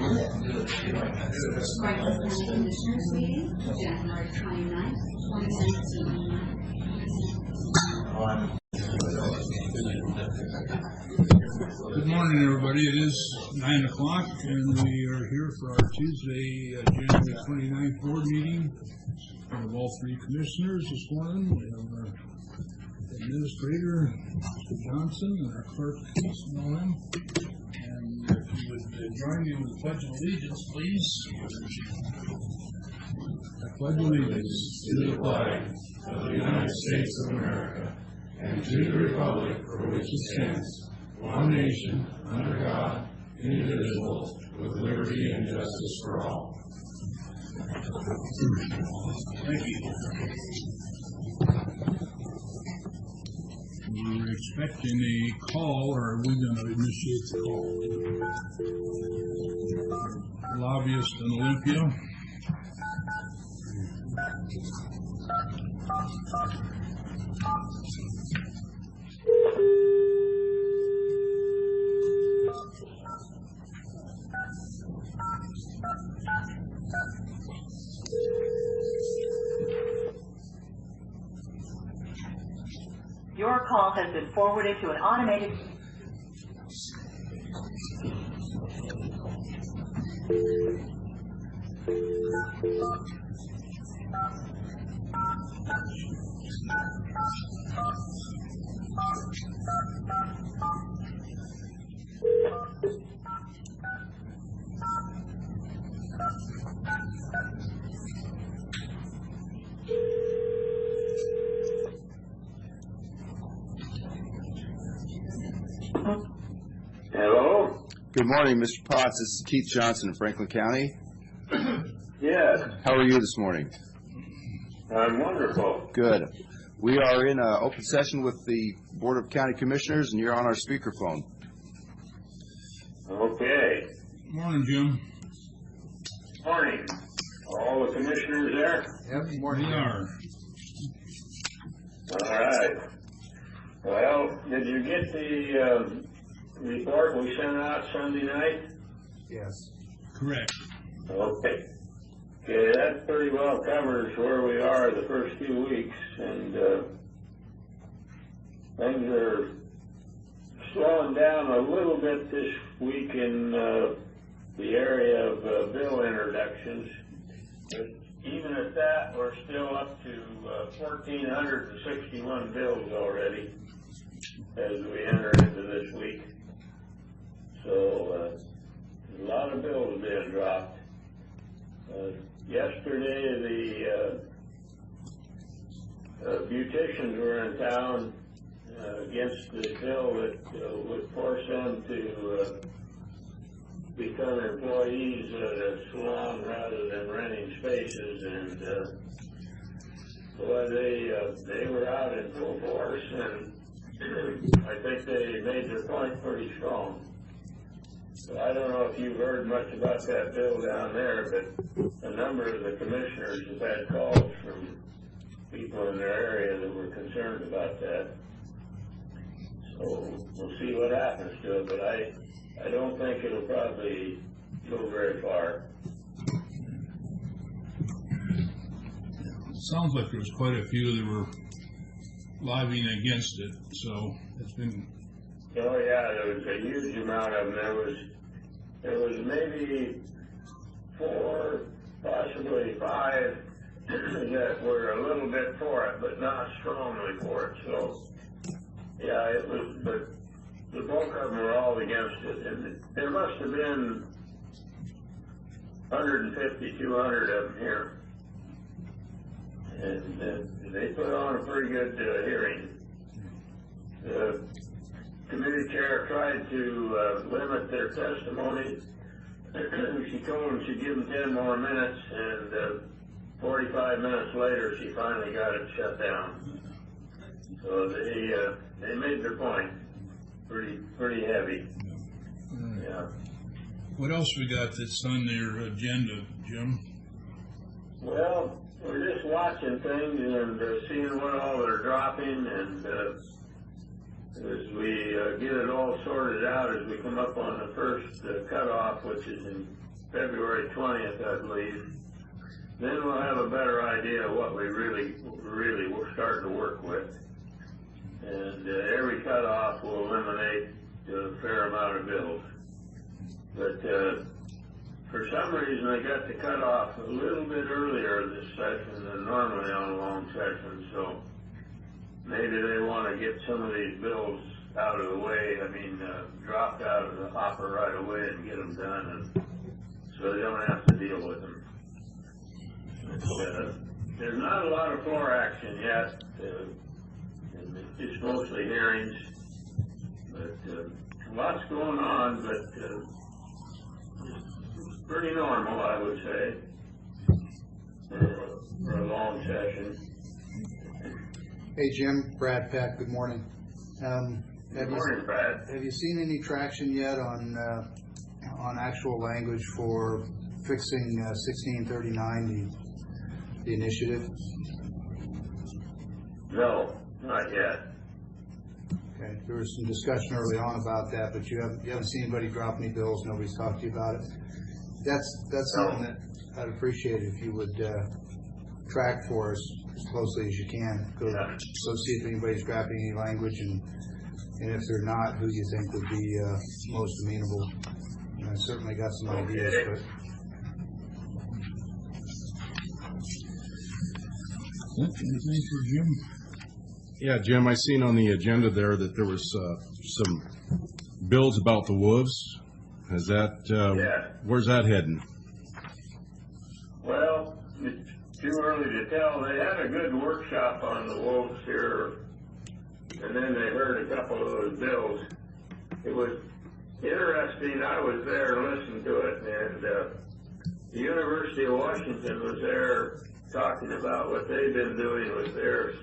Franklin County Commissioners meeting, January 29th, 2017. Good morning, everybody. It is 9 o'clock, and we are here for our Tuesday, January 29th board meeting of all three commissioners this morning. We have our administrator, Mr. Johnson, and our clerk, Ms. Nolan. And if you would join me with the Pledge of Allegiance, please. I pledge allegiance to the flag of the United States of America and to the republic for which it stands, one nation, under God, indivisible, with liberty and justice for all. Thank you. We're expecting a call, or are we going to initiate the call? Lobbyist in Olympia. Your call has been forwarded to an automated... Hello? Good morning, Mr. Potts. This is Keith Johnson in Franklin County. Yes, How are you this morning? I'm wonderful. Good. We are in an open session with the Board of County Commissioners, and you're on our speakerphone. Okay. Morning, Jim. Morning. All the commissioners there? Yep, morning. We are. All right. Well, did you get the report we sent out Sunday night? Yes. Correct. Okay. Okay, that pretty well covers where we are the first few weeks, and things are slowing down a little bit this week in the area of bill introductions. But even at that, we're still up to 1,461 bills already as we enter into this week. So a lot of bills being dropped. Yesterday, the beauticians were in town against the bill that would force them to become employees at a salon rather than renting spaces, and boy, they were out in full force, and I think they made their point pretty strong. So I don't know if you've heard much about that bill down there, but a number of the commissioners have had calls from people in their area that were concerned about that. So we'll see what happens to it, but I don't think it'll probably go very far. It sounds like there was quite a few that were lobbying against it, so it's been... Oh yeah, there was a huge amount of them. There was maybe 4, possibly 5 that were a little bit for it, but not strongly for it. So yeah, it was, but the bulk of them were all against it, and there must have been 150, 200 of them here, and they put on a pretty good hearing. The committee chair tried to limit their testimony. She told them she'd give them 10 more minutes, and 45 minutes later, she finally got it shut down. So they made their point pretty heavy. Yeah. What else we got that's on their agenda, Jim? Well, we're just watching things and seeing what all they're dropping, and as we get it all sorted out, as we come up on the first cutoff, which is in February 20th, I believe. Then we'll have a better idea of what we really we're starting to work with. And every cutoff will eliminate a fair amount of bills. But for some reason, they got the cutoff a little bit earlier this session than normally on a long session. So maybe they want to get some of these bills out of the way. I mean, dropped out of the hopper right away and get them done, and so they don't have to deal with them. There's not a lot of floor action yet. It's mostly hearings, but lots going on, but it's pretty normal, I would say, for a long session. Hey, Jim, Brad Peck, good morning. Good morning, Brad. Have you seen any traction yet on actual language for fixing 1639, the initiative? No, not yet. Okay, there was some discussion early on about that, but you haven't seen anybody drop any bills. Nobody's talked to you about it. That's something that I'd appreciate if you would track for us as closely as you can. Go see if anybody's dropping any language, and if they're not, who you think would be most amenable. And I certainly got some ideas, but. Anything for Jim? Yeah, Jim, I seen on the agenda there that there was some bills about the wolves. Is that, where's that heading? Well, it's too early to tell. They had a good workshop on the wolves here, and then they heard a couple of those bills. It was interesting. I was there and listened to it, and the University of Washington was there talking about what they've been doing with their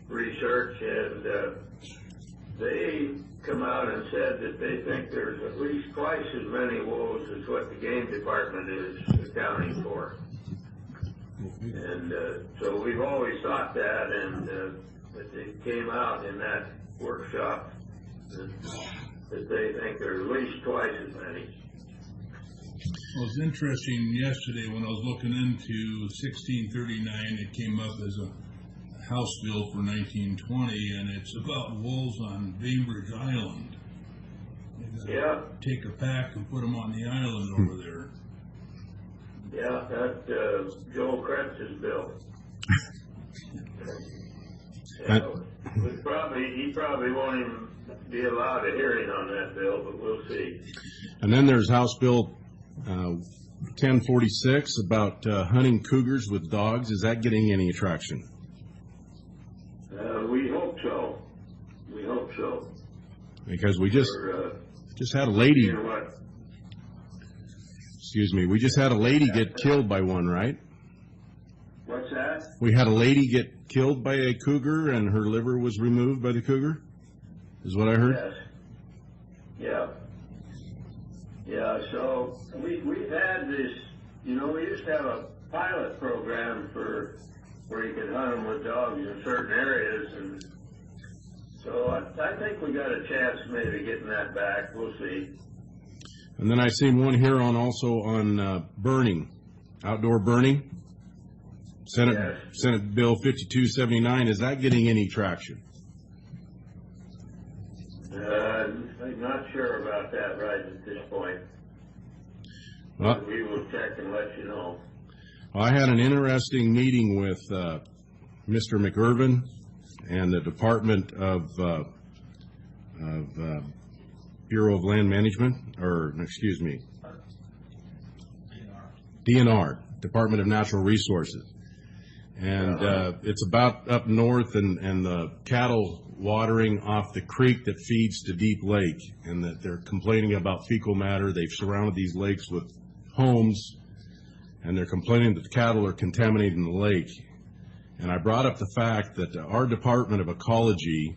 research, and they come out and said that they think there's at least twice as many wolves as what the game department is accounting for. And so we've always thought that, and that they came out in that workshop that they think there's at least twice as many. Well, it's interesting, yesterday when I was looking into 1639, it came up as a House bill for 1920, and it's about wolves on Bainbridge Island. Yeah. Take a pack and put them on the island over there. Yeah, that's Joel Kretz's bill. He probably won't even be allowed a hearing on that bill, but we'll see. And then there's House Bill 1046 about hunting cougars with dogs. Is that getting any traction? We hope so. We hope so. Because we just had a lady. You know what? Excuse me. We just had a lady get killed by one, right? What's that? We had a lady get killed by a cougar, and her liver was removed by the cougar. Is what I heard. Yes. Yeah. Yeah. So we've had this. You know, we used to have a pilot program for where you could hunt them with dogs in certain areas, and so I think we got a chance of maybe getting that back. We'll see. And then I seen one here on burning, outdoor burning. Senate Bill 5279. Is that getting any traction? I'm not sure about that right at this point. Well, we will check and let you know. I had an interesting meeting with Mr. McIrvin and the Department of Bureau of Land Management, DNR, Department of Natural Resources. And it's about up north and the cattle watering off the creek that feeds to Deep Lake, and that they're complaining about fecal matter. They've surrounded these lakes with homes, and they're complaining that the cattle are contaminating the lake. And I brought up the fact that our Department of Ecology,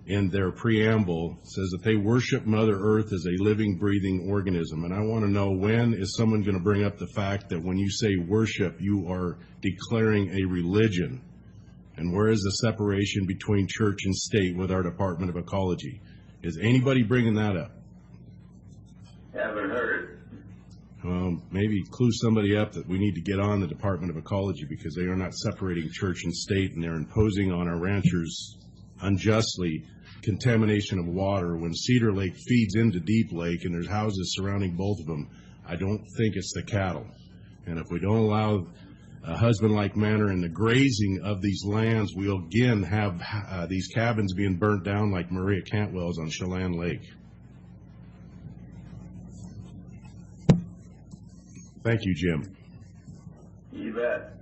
in their preamble, says that they worship Mother Earth as a living, breathing organism. And I want to know, when is someone going to bring up the fact that when you say worship, you are declaring a religion? And where is the separation between church and state with our Department of Ecology? Is anybody bringing that up? Haven't heard it. maybe clue somebody up that we need to get on the Department of Ecology, because they are not separating church and state, and they're imposing on our ranchers unjustly contamination of water when Cedar Lake feeds into Deep Lake and there's houses surrounding both of them. I don't think it's the cattle. And if we don't allow a husband-like manner in the grazing of these lands, we'll again have these cabins being burnt down like Maria Cantwell's on Chelan Lake. Thank you, Jim. You bet.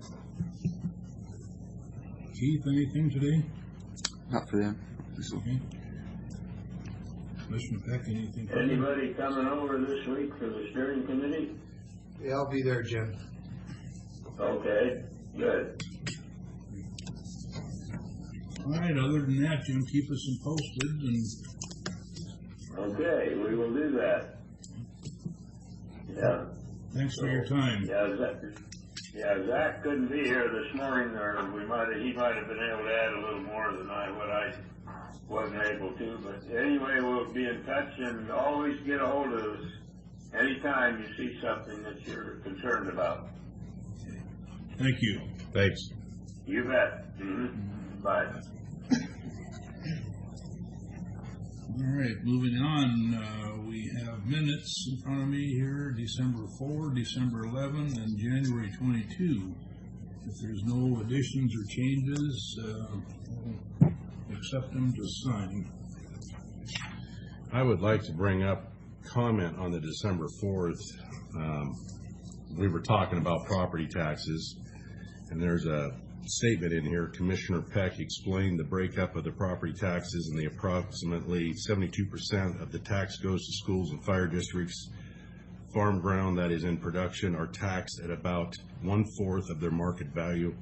Keith, anything today? Not for them. Okay. Commissioner Peck, anything? Anybody coming over this week for the steering committee? Yeah, I'll be there, Jim. Okay, good. All right, other than that, Jim, keep us posted, and Okay, we will do that. Yeah. thanks for your time. Zach couldn't be here this morning, or he might have been able to add a little more than what I wasn't able to. But anyway, we'll be in touch, and always get a hold of us anytime you see something that you're concerned about. Thank you. Thanks. You bet. Mm-hmm. Bye. All right, moving on, we have minutes in front of me here, December 4, December 11, and January 22. If there's no additions or changes, we'll accept them to sign. I would like to bring up comment on the December 4th. We were talking about property taxes, and there's a statement in here. Commissioner Peck explained the breakup of the property taxes, and the approximately 72% of the tax goes to schools and fire districts. Farm ground that is in production are taxed at about 1/4 of their market value.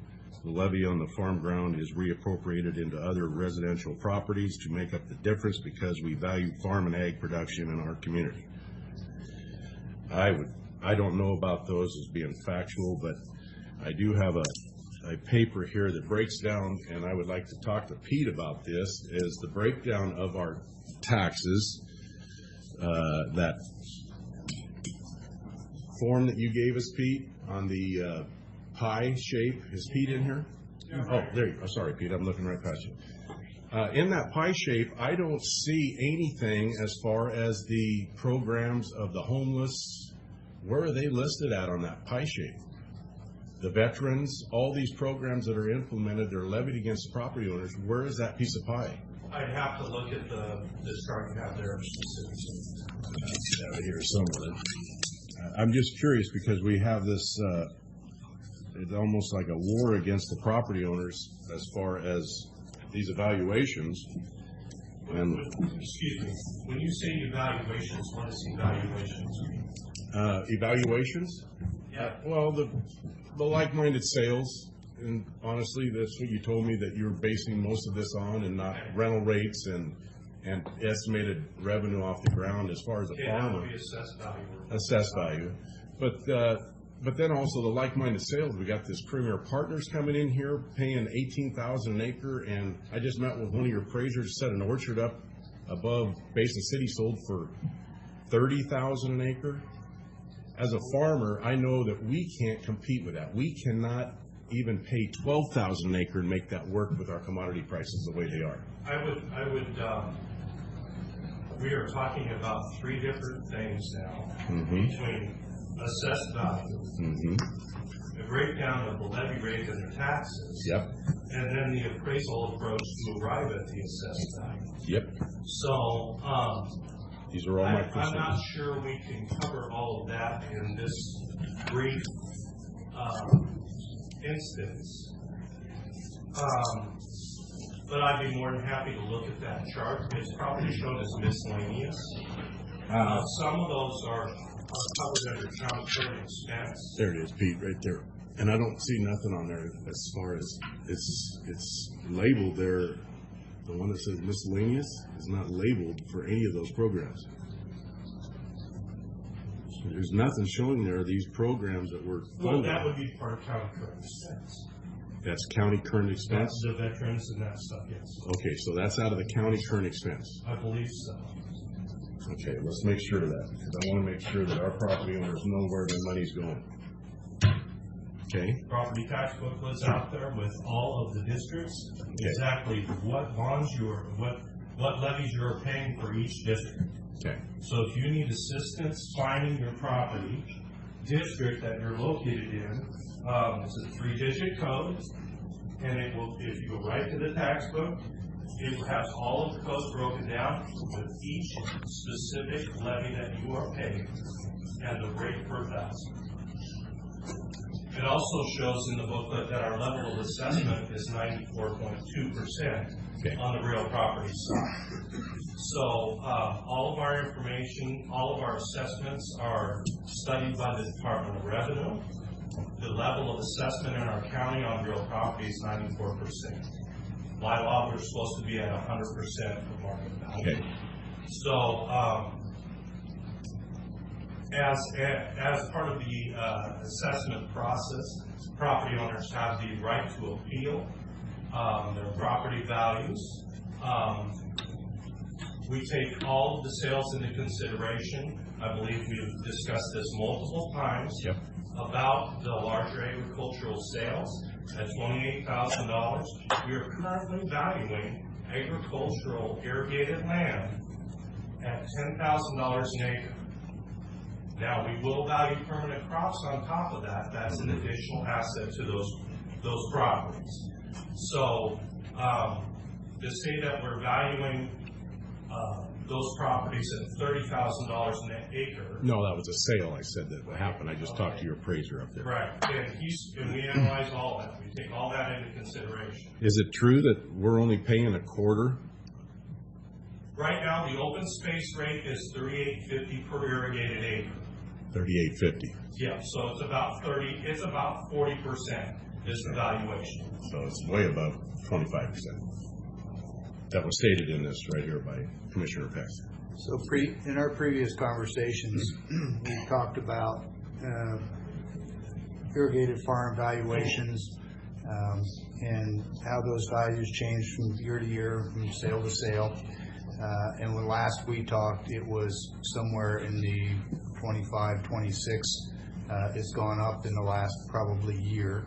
The levy on the farm ground is reappropriated into other residential properties to make up the difference, because we value farm and ag production in our community. I don't know about those as being factual, but I do have a paper here that breaks down, and I would like to talk to Pete about this, is the breakdown of our taxes. That form that you gave us, Pete, on the pie shape. Is Pete in here? Yeah. Oh, there you go. Sorry, Pete, I'm looking right past you. In that pie shape, I don't see anything as far as the programs of the homeless. Where are they listed at on that pie shape? The veterans, all these programs that are implemented, they're levied against the property owners. Where is that piece of pie? I'd have to look at the chart you have there specifically. It's out here somewhere. I'm just curious, because we have this, it's almost like a war against the property owners as far as these evaluations. And excuse me, when you say evaluations, what is evaluations? Evaluations? Yeah. Well, the like-minded sales, and honestly, that's what you told me that you're basing most of this on, and not rental rates and estimated revenue off the ground as far as a farmer. That would be assessed value. Assessed value. But then also the like-minded sales. We got this Premier Partners coming in here paying $18,000 an acre, and I just met with one of your appraisers, set an orchard up above Basin City sold for $30,000 an acre. As a farmer, I know that we can't compete with that. We cannot even pay $12,000 an acre and make that work with our commodity prices the way they are. We are talking about three different things now, Mm-hmm. between assessed value, Mm-hmm. the breakdown of the levy rate and the taxes, Yep. and then the appraisal approach to arrive at the assessed value. Yep. So, These are all my I'm questions. not sure we can cover all of that in this brief instance. But I'd be more than happy to look at that chart. It's probably shown as miscellaneous. Some of those are covered under county current expense. There it is, Pete, right there. And I don't see nothing on there as far as it's labeled there. The one that says miscellaneous is not labeled for any of those programs. So there's nothing showing there these programs that were Well, funded. that would be part of county current expense. That's county current expense? That's the veterans and that stuff, yes. Okay, so that's out of the county current expense. I believe so. Okay, let's make sure of that, because I want to make sure that our property owners know where their money's going. Okay? Property tax booklet is out there with all of the districts, exactly what bonds what levies you're paying for each district. Okay. So if you need assistance finding your property district that you're located in, it's a 3-digit code, and it will, if you go right to the tax book, it has all of the codes broken down with each specific levy that you are paying and the rate per thousand. It also shows in the booklet that our level of assessment is 94.2% on the real property side. So all of our information, all of our assessments are studied by the Department of Revenue. The level of assessment in our county on real property is 94%. By law, we're supposed to be at 100% of market value. Okay. So as part of the assessment process, property owners have the right to appeal their property values. We take all of the sales into consideration. I believe we've discussed this multiple times about the larger agricultural sales at $28,000. We are currently valuing agricultural irrigated land at $10,000 an acre. Now, we will value permanent crops on top of that. That's an additional asset to those properties. So, to say that we're valuing those properties at $30,000 an acre. No, that was a sale. I said that happened. I just talked to your appraiser up there. Right, and we analyze all that. We take all that into consideration. Is it true that we're only paying a quarter? Right now, the open space rate is $38.50 per irrigated acre. $38.50. Yeah, so it's about 40% is the valuation. So it's way above 25%. That was stated in this right here by Commissioner Peck. So in our previous conversations, we talked about irrigated farm valuations and how those values change from year to year, from sale to sale. And when last we talked, it was somewhere in the 25, 26. It's gone up in the last probably year.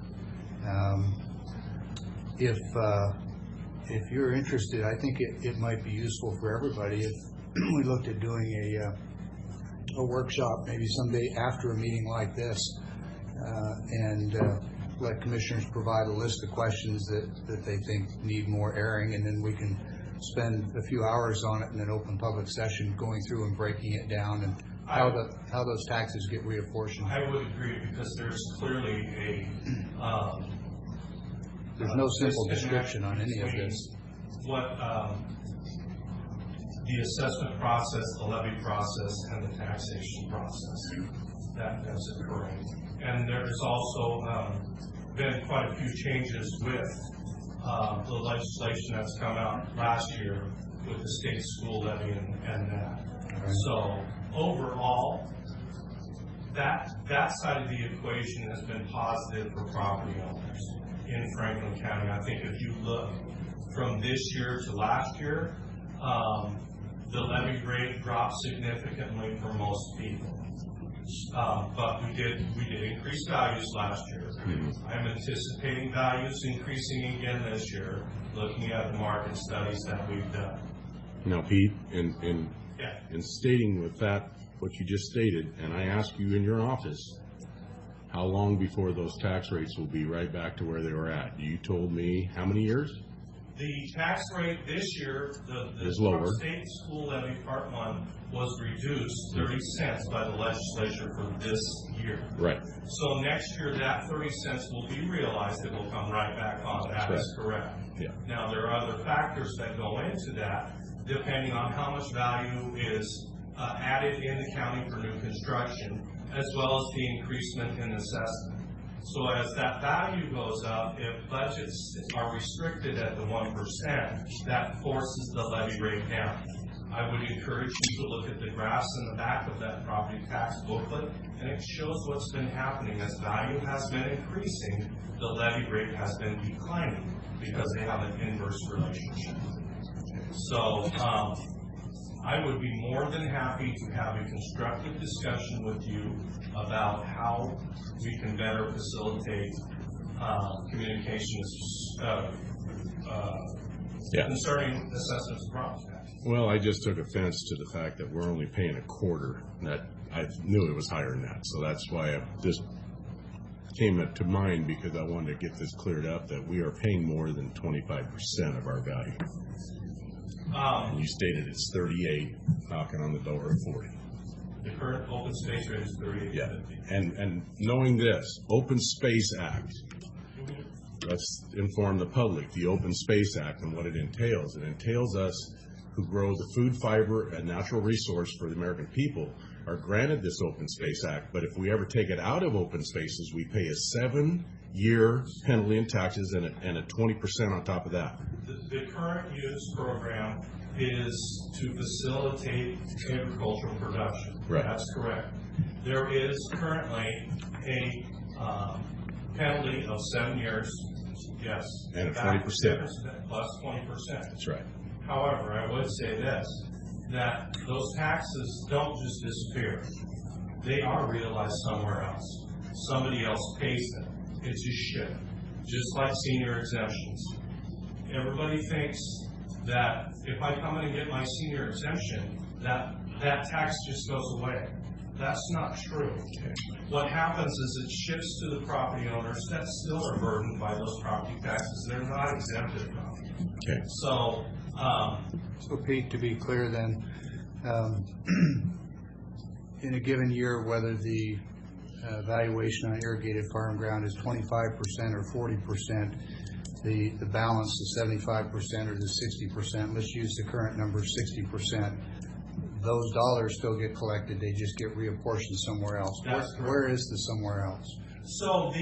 If you're interested, I think it might be useful for everybody if we looked at doing a workshop maybe someday after a meeting like this, and let commissioners provide a list of questions that they think need more airing, and then we can spend a few hours on it in an open public session going through and breaking it down and how those taxes get reapportioned. I would agree, because there's clearly there's no simple description on any of this. What the assessment process, the levy process, and the taxation process that's occurring. And there's also been quite a few changes with the legislation that's come out last year with the state school levy and that. Right. So overall, that side of the equation has been positive for property owners in Franklin County. I think if you look from this year to last year, the levy rate dropped significantly for most people. But we did increase values last year. Mm-hmm. I'm anticipating values increasing again this year, looking at the market studies that we've done. Now, Pete, in stating with that what you just stated, and I ask you in your office, how long before those tax rates will be right back to where they were at? You told me how many years? The tax rate this year, the state school levy part 1 was reduced 30 cents by the legislature for this year. Right. So next year that 30 cents will be realized. It will come right back on. That is correct. Yeah. Now there are other factors that go into that, depending on how much value is added in the county for new construction, as well as the increasement in assessment. So as that value goes up, if budgets are restricted at the 1%, that forces the levy rate down. I would encourage you to look at the graphs in the back of that property tax booklet, and it shows what's been happening. As value has been increasing, the levy rate has been declining because they have an inverse relationship. So I would be more than happy to have a constructive discussion with you about how we can better facilitate communications concerning assessments of property tax. Well, I just took offense to the fact that we're only paying a quarter. That I knew it was higher than that, so that's why this came to mind, because I wanted to get this cleared up, that we are paying more than 25% of our value. And you stated it's 38, knocking on the door of 40. The current open space rate is 38. Yeah, and knowing this, Open Space Act, let's inform the public, the Open Space Act and what it entails. It entails us who grow the food, fiber, and natural resource for the American people are granted this Open Space Act, but if we ever take it out of open spaces, we pay a 7-year penalty in taxes and a 20% on top of that. The current use program is to facilitate agricultural production. Right. That's correct. There is currently a penalty of 7 years, yes. And a 20%. Plus 20%. That's right. However, I would say this, that those taxes don't just disappear. They are realized somewhere else. Somebody else pays them. It's just shift. Just like senior exemptions. Everybody thinks that if I come in and get my senior exemption, that tax just goes away. That's not true. Okay. What happens is it shifts to the property owners that still are burdened by those property taxes. They're not exempted from it. Okay. So, Pete, to be clear then, in a given year, whether the valuation on irrigated farm ground is 25% or 40%, the balance is 75% or the 60%. Let's use the current number, 60%. Those dollars still get collected. They just get reapportioned somewhere else. Where is the somewhere else? So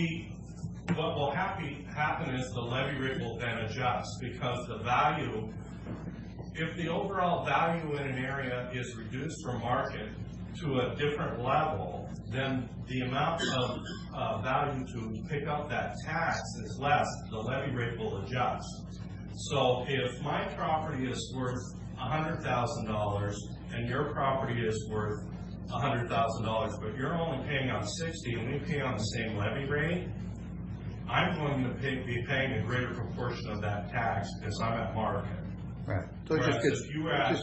what will happen is the levy rate will then adjust, because the value, if the overall value in an area is reduced from market to a different level, then the amount of value to pick up that tax is less. The levy rate will adjust. So if my property is worth $100,000 and your property is worth $100,000, but you're only paying on 60 and we pay on the same levy rate, I'm going to be paying a greater proportion of that tax because I'm at market. Right. So it just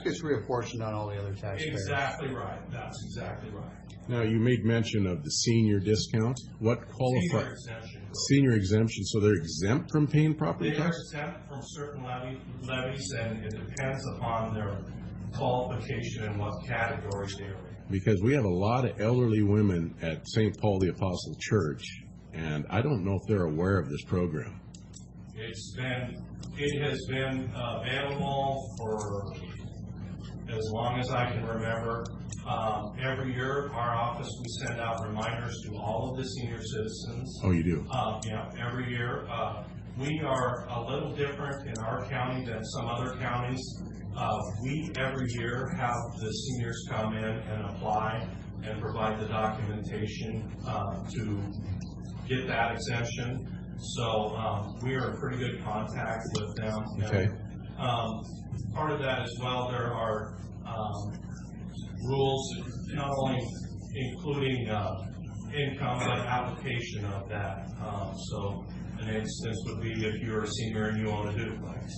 gets reapportioned on all the other taxpayers. Exactly right. That's exactly right. Now, you made mention of the senior discount. What qualifies? Senior exemption. Senior exemption. So they're exempt from paying property tax? They are exempt from certain levies, and it depends upon their qualification and what category they're in. Because we have a lot of elderly women at St. Paul the Apostle Church, and I don't know if they're aware of this program. It has been available for as long as I can remember. Every year, our office, we send out reminders to all of the senior citizens. Oh, you do? Yeah, every year. We are a little different in our county than some other counties. We, every year, have the seniors come in and apply and provide the documentation to get that exemption. So we are in pretty good contact with them. Okay. And, part of that as well, there are rules, not only including income, but application of that. So an instance would be if you're a senior and you own a duplex.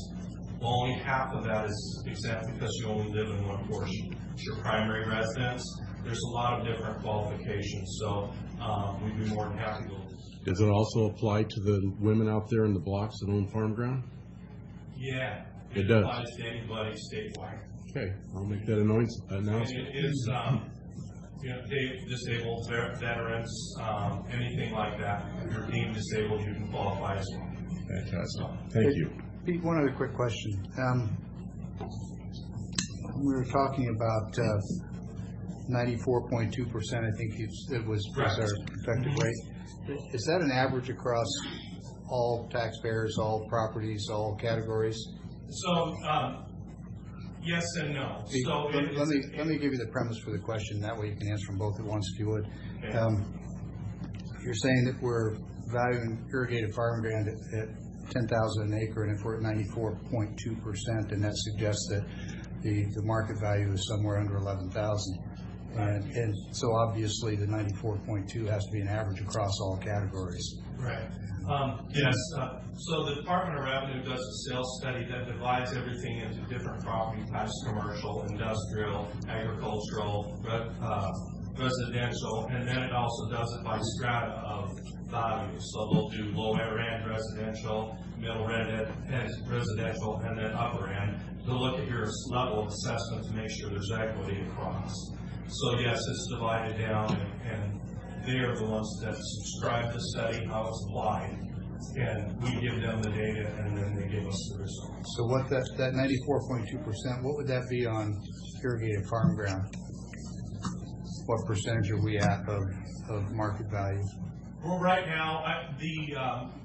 Well, only half of that is exempt because you only live in one portion. It's your primary residence. There's a lot of different qualifications, so we'd be more than happy to. Does it also apply to the women out there in the blocks that own farm ground? Yeah. It does. Applies to anybody statewide. Okay, I'll make that announcement. And it is, disabled veterans, anything like that. If you're deemed disabled, you can qualify as well. Fantastic. Thank you. Pete, one other quick question. We were talking about 94.2%, I think it was our effective rate. Is that an average across all taxpayers, all properties, all categories? So, yes and no. So let me give you the premise for the question. That way you can answer them both at once, if you would. Okay. You're saying that we're valuing irrigated farm ground at $10,000 an acre, and if we're at 94.2%, then that suggests that The market value is somewhere under 11,000. And so obviously the 94.2 has to be an average across all categories. Right. Yes. So the Department of Revenue does a sales study that divides everything into different property types: commercial, industrial, agricultural, residential, and then it also does it by strata of value. So they'll do lower end residential, middle end residential, and then upper end to look at your level of assessment to make sure there's equity across. So yes, it's divided down, and they are the ones that subscribe to the study, how it's applied, and we give them the data, and then they give us the results. So what that 94.2%, what would that be on irrigated farm ground? What percentage are we at of market value? Well, right now, the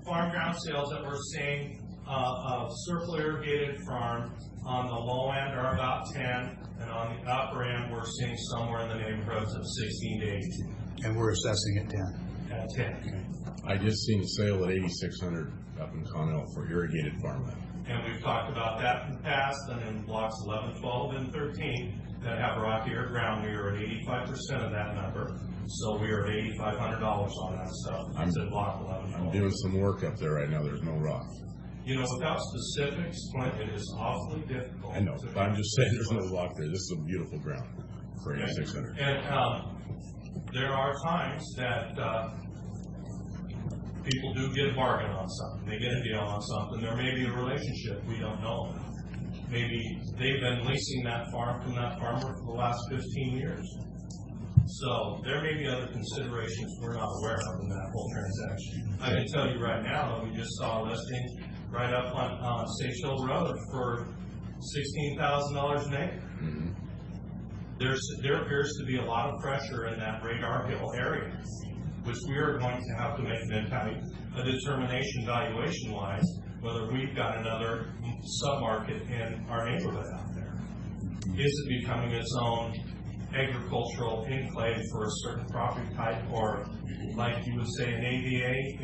farm ground sales that we're seeing of circle irrigated farm on the low end are about 10, and on the upper end, we're seeing somewhere in the neighborhoods of 16 to 18. And we're assessing at 10. At 10. I just seen a sale at 8,600 up in Connell for irrigated farmland. And we've talked about that in the past, and in blocks 11, 12, and 13 that have rockier ground, we are at 85% of that number. So we are at $8,500 on that stuff. It's at block 11, 12. I'm doing some work up there right now. There's no rock. You know, without specifics, Clint, it is awfully difficult. I know, but I'm just saying there's no rock there. This is a beautiful ground for 8,600. And there are times that people do get a bargain on something. They get a deal on something. There may be a relationship we don't know about. Maybe they've been leasing that farm from that farmer for the last 15 years. So there may be other considerations we're not aware of in that whole transaction. I can tell you right now that we just saw a listing right up on Seychelles Road for $16,000 an acre. Mm-hmm. There appears to be a lot of pressure in that Radar Hill area, which we are going to have to make a determination valuation-wise whether we've got another sub-market in our neighborhood out there. Is it becoming its own agricultural enclave for a certain property type, or like you would say an AVA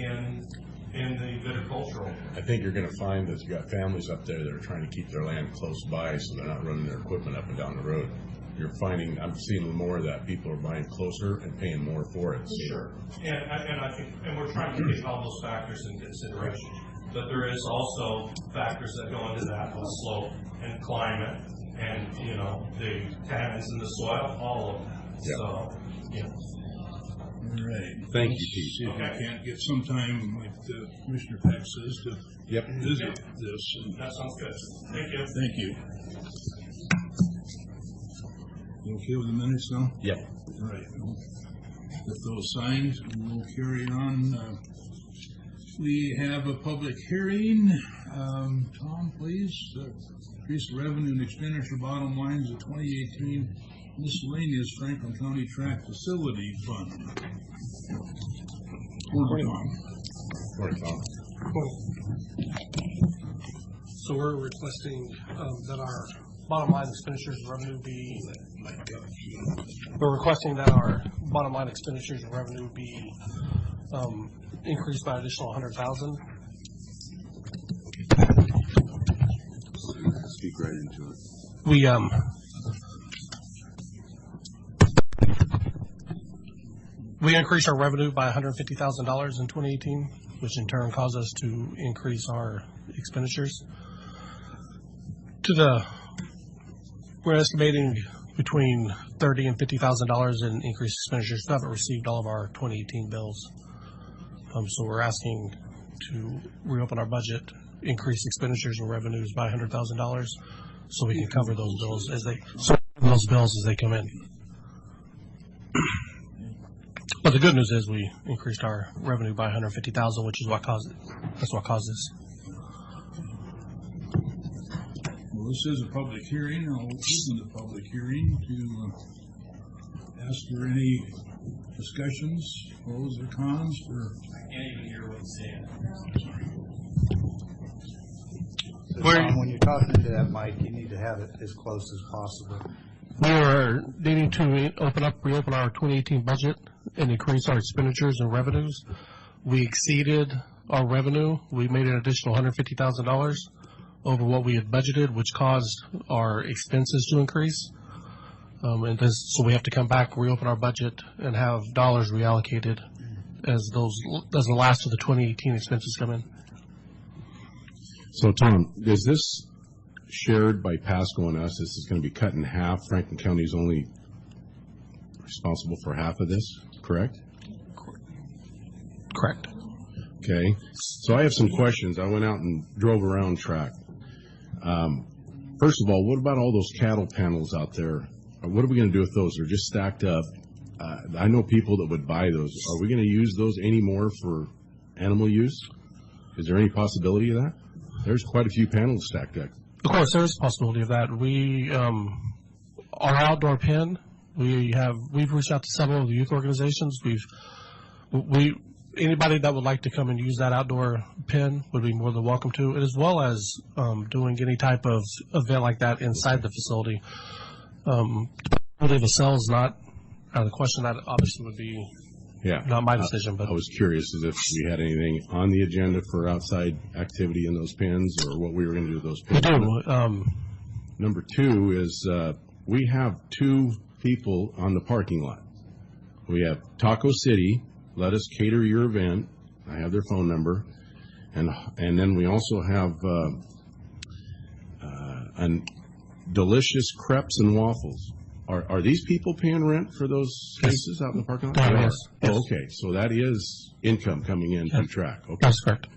in the viticultural? I think you're going to find that you got families up there that are trying to keep their land close by so they're not running their equipment up and down the road. I'm seeing more of that. People are buying closer and paying more for it. Sure. And I think, and we're trying to take all those factors into consideration. But there is also factors that go into that, with slope and climate and, you know, the tannins in the soil, all of that. Yeah. So, you know. All right. Thank you, See Chief. if we can't get some time, like Commissioner Peck says, to visit this. That sounds good. Thank you. Thank you. You okay with the minutes now? Yep. All right. With those signed, we'll carry on. We have a public hearing. Tom, please. Increase the revenue and expenditure bottom lines of 2018 miscellaneous Franklin County Track Facility Fund. Morning, Tom. Morning, Tom. So we're requesting that our bottom line expenditures and revenue be. We're requesting that our bottom line expenditures and revenue be increased by an additional 100,000. Speak right into it. We increased our revenue by $150,000 in 2018, which in turn caused us to increase our expenditures. We're estimating between $30,000 and $50,000 in increased expenditures. We haven't received all of our 2018 bills, so we're asking to reopen our budget, increase expenditures and revenues by $100,000, so we can cover those bills as they come in. But the good news is we increased our revenue by $150,000, which is what caused it. That's what caused this. Well, this is a public hearing. I'll open the public hearing to ask for any discussions, pros or cons for. I can't even hear what he's saying. So Tom, when you're talking into that mic, you need to have it as close as possible. We are needing to reopen our 2018 budget and increase our expenditures and revenues. We exceeded our revenue. We made an additional $150,000. over what we had budgeted, which caused our expenses to increase. So we have to come back, reopen our budget, and have dollars reallocated as the last of the 2018 expenses come in. So, Tom, is this shared by Pasco and us? This is going to be cut in half. Franklin County is only responsible for half of this, correct? Correct. Okay. So I have some questions. I went out and drove around track. First of all, what about all those cattle panels out there? What are we going to do with those? They're just stacked up. I know people that would buy those. Are we going to use those anymore for animal use? Is there any possibility of that? There's quite a few panels stacked up. Of course, there is a possibility of that. We, our outdoor pen, we've reached out to several of the youth organizations. Anybody that would like to come and use that outdoor pen would be more than welcome to, as well as doing any type of event like that inside the facility. Whether the cell is not out of the question, that obviously would be not my decision. But I was curious as if we had anything on the agenda for outside activity in those pens, or what we were going to do with those pens. We do. Number two is we have two people on the parking lot. We have Taco City. Let us cater your event. I have their phone number. And then we also have delicious crepes and waffles. Are these people paying rent for those spaces out in the parking lot? Yes. Oh, okay. So that is income coming in through track. Okay. That's correct.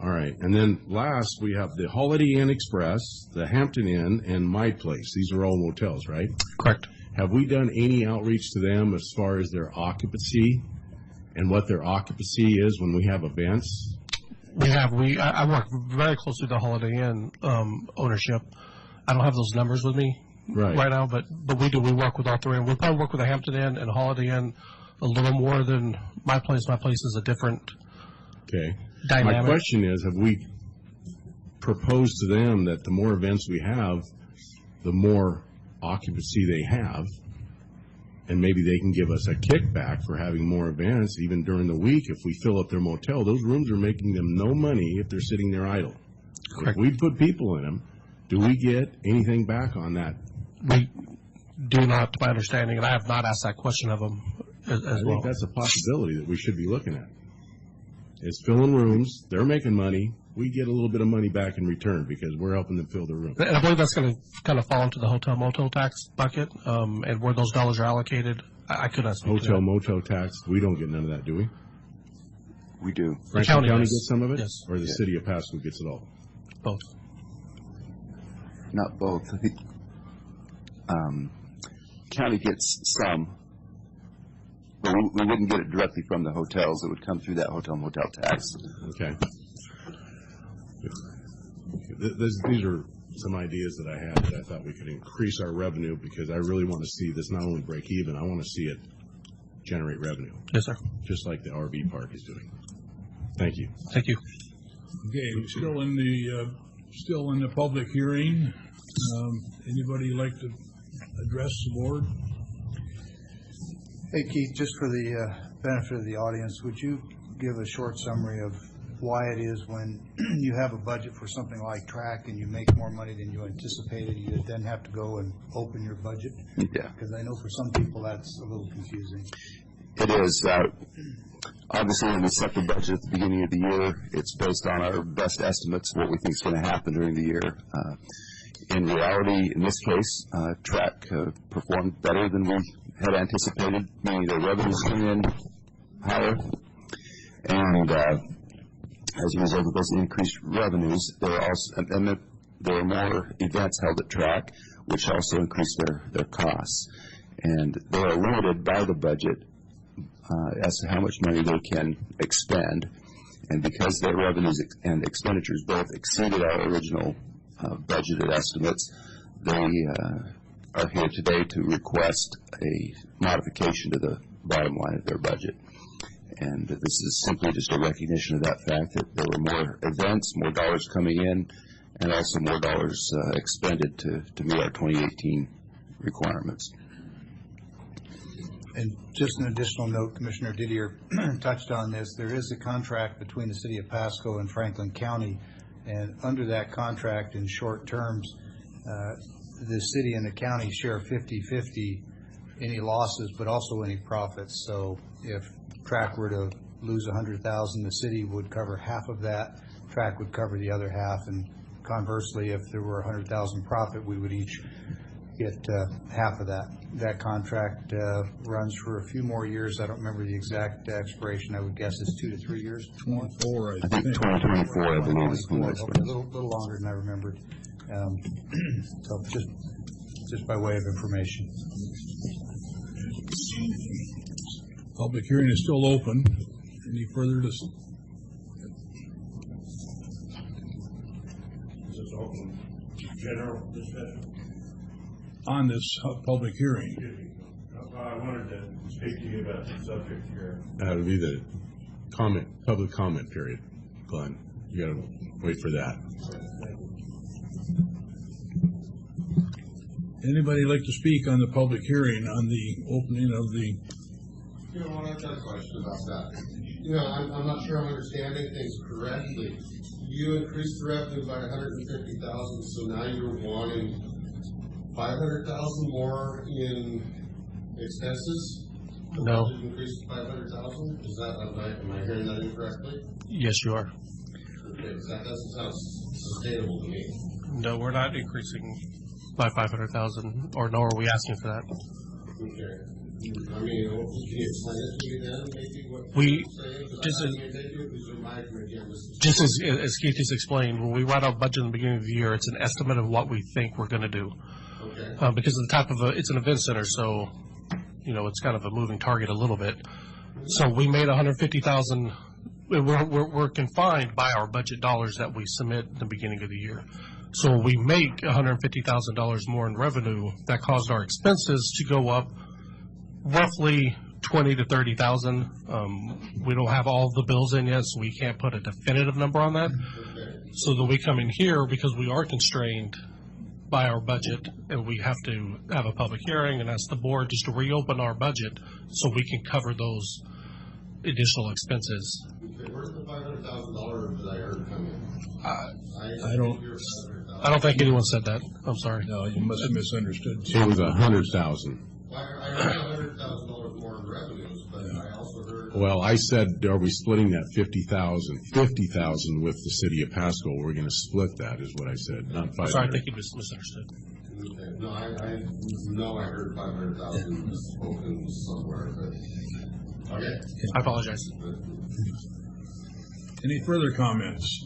All right. And then last, we have the Holiday Inn Express, the Hampton Inn, and My Place. These are all motels, right? Correct. Have we done any outreach to them as far as their occupancy and what their occupancy is when we have events? We have. I work very closely with the Holiday Inn ownership. I don't have those numbers with me right now, but we do. We work with all three. And we probably work with the Hampton Inn and Holiday Inn a little more than My Place. My Place is a different dynamic. My question is, have we proposed to them that the more events we have, the more occupancy they have, and maybe they can give us a kickback for having more events even during the week? If we fill up their motel, those rooms are making them no money if they're sitting there idle. Correct. If we put people in them, do we get anything back on that? We do not, to my understanding, and I have not asked that question of them as well. I think that's a possibility that we should be looking at. It's filling rooms, they're making money, we get a little bit of money back in return because we're helping them fill their rooms. And I believe that's going to kind of fall into the hotel motel tax bucket, and where those dollars are allocated. I could not speak to Hotel that. motel tax, we don't get none of that, do we? We do. Franklin County does. gets some of it? Yes. Or the city of Pasco gets it all? Both. Not both. I think county gets some, but we wouldn't get it directly from the hotels. It would come through that hotel motel tax. Okay. These are some ideas that I had that I thought we could increase our revenue, because I really want to see this not only break even, I want to see it generate revenue. Yes, sir. Just like the RV park is doing. Thank you. Thank you. Okay, still in the public hearing. Anybody like to address the board? Hey, Keith, just for the benefit of the audience, would you give a short summary of why it is when you have a budget for something like track and you make more money than you anticipated, you then have to go and open your budget? Yeah. Because I know for some people that's a little confusing. It is. Obviously, when we set the budget at the beginning of the year, it's based on our best estimates of what we think is going to happen during the year. In reality, in this case, track performed better than we had anticipated, meaning the revenues came in higher. And as a result of those increased revenues, there were more events held at track, which also increased their costs. And they are limited by the budget as to how much money they can expend. And because their revenues and expenditures both exceeded our original budgeted estimates, they are here today to request a modification to the bottom line of their budget. And this is simply just a recognition of that fact, that there were more events, more dollars coming in, and also more dollars expended to meet our 2018 requirements. And just an additional note, Commissioner Didier touched on this. There is a contract between the City of Pasco and Franklin County And under that contract, in short terms, the city and the county share 50-50 any losses, but also any profits. So if TRAC were to lose $100,000, the city would cover half of that. TRAC would cover the other half, and conversely, if there were $100,000 profit, we would each get half of that. That contract runs for a few more years. I don't remember the exact expiration. I would guess it's 2 to 3 years. 24, I think 2024, I believe, is when that's A little longer than I remembered. So just by way of information. Public hearing is still open. Any further This is open. General discussion. on this public hearing? I wanted to speak to you about the subject here. That would be the public comment period, Glenn. You gotta wait for that. Anybody like to speak on the public hearing on the opening of the? You know, I've got a question about that. You know, I'm not sure I'm understanding things correctly. You increased the revenue by $150,000, so now you're wanting $500,000 more in expenses? The No. budget increased by $500,000? Is that, am I hearing that incorrectly? Yes, you are. Okay, 'cause that doesn't sound sustainable to me. No, we're not increasing by 500,000, or nor are we asking for that. Okay. I mean, can you explain it to me then, maybe, what We- you're saying? 'Cause just I as- mean, these are my, again, this is. Just as Keith just explained, when we write our budget in the beginning of the year, it's an estimate of what we think we're going to do. Okay. Because of the type of it's an event center, so it's kind of a moving target a little bit. So we made 150,000. We're confined by our budget dollars that we submit in the beginning of the year. So we make $150,000 more in revenue. That caused our expenses to go up roughly 20 to 30,000. We don't have all the bills in yet, so we can't put a definitive number on that. Okay. So that we come in here because we are constrained by our budget, and we have to have a public hearing and ask the board just to reopen our budget so we can cover those additional expenses. Okay, where's the $500,000 that I heard come in? I don't- I don't think anyone said that. I'm sorry. No, you must have misunderstood. It was 100,000. I heard $100,000 more in revenues, but I also heard. Well, I said, are we splitting that 50,000? 50,000 with the city of Pasco. We're going to split that, is what I said, not 500. Sorry, I think you misunderstood. Okay, no, I know I heard 500,000 spoken somewhere, but, okay. I apologize. Any further comments?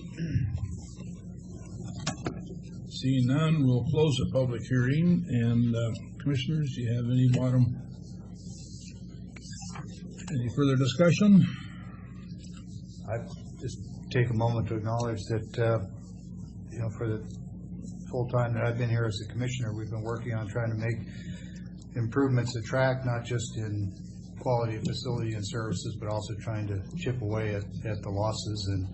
Seeing none, we'll close the public hearing. And commissioners, do you have any further discussion? I just take a moment to acknowledge that, for the full time that I've been here as a commissioner, we've been working on trying to make improvements to TRAC, not just in quality of facility and services, but also trying to chip away at the losses. And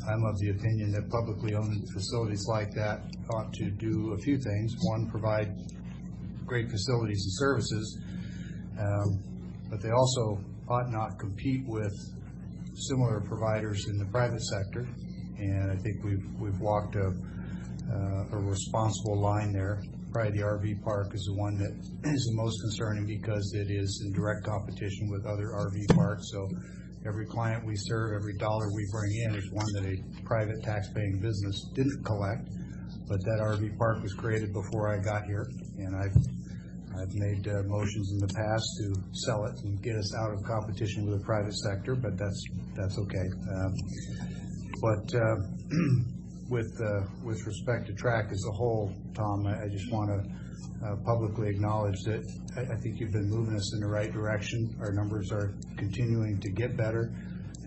I'm of the opinion that publicly owned facilities like that ought to do a few things. One, provide great facilities and services, but they also ought not compete with similar providers in the private sector. And I think we've walked a responsible line there. Probably the RV park is the one that is the most concerning because it is in direct competition with other RV parks. So every client we serve, every dollar we bring in is one that a private tax-paying business didn't collect. But that RV park was created before I got here, and I've made motions in the past to sell it and get us out of competition with the private sector, but that's okay. With respect to TRAC as a whole, Tom, I just want to publicly acknowledge that I think you've been moving us in the right direction. Our numbers are continuing to get better,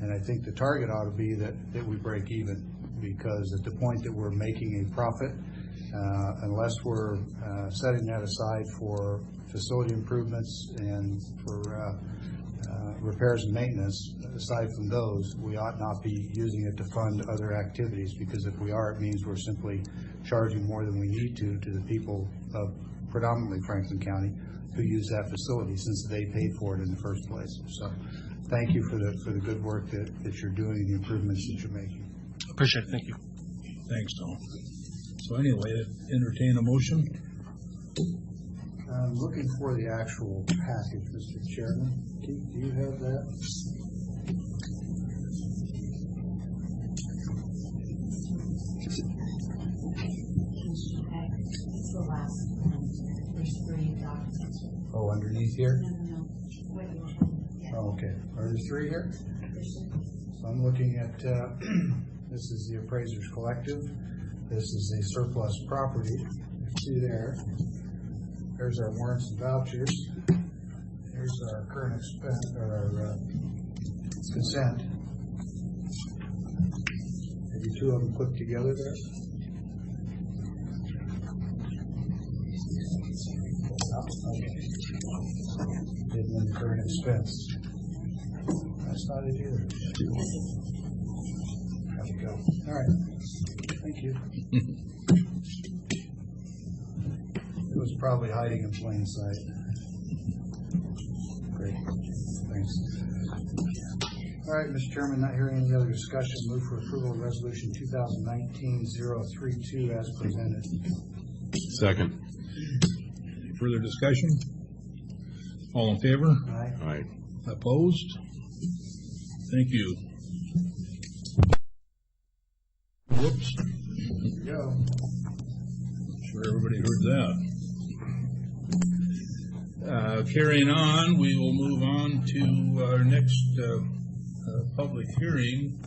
and I think the target ought to be that we break even, because at the point that we're making a profit, unless we're setting that aside for facility improvements and for repairs and maintenance, aside from those, we ought not be using it to fund other activities, because if we are, it means we're simply charging more than we need to the people of predominantly Franklin County who use that facility, since they paid for it in the first place. So thank you for the good work that you're doing and the improvements that you're making. Appreciate it. Thank you. Thanks, Tom. So anyway, entertain a motion. I'm looking for the actual package, Mr. Chairman. Do you have that? It's the last one. There's 3 documents. Oh, underneath here? No. What do you want? Yeah. Oh, okay. Are there 3 here? So I'm looking at, this is the Appraisers Collective. This is a surplus property. See there. There's our warrants and vouchers. Here's our current expense, or our consent. Maybe 2 of them put together there. Okay. And then the current expense. That's not it either. There we go. All right. Thank you. It was probably hiding in plain sight. Great. Thanks. All right, Mr. Chairman, not hearing any other discussion, move for approval of resolution 2019-032 as presented. Second. Any further discussion? All in favor? Aye. Aye. Opposed? Thank you. Whoops. There you go. Sure everybody heard that. Carrying on, we will move on to our next public hearing.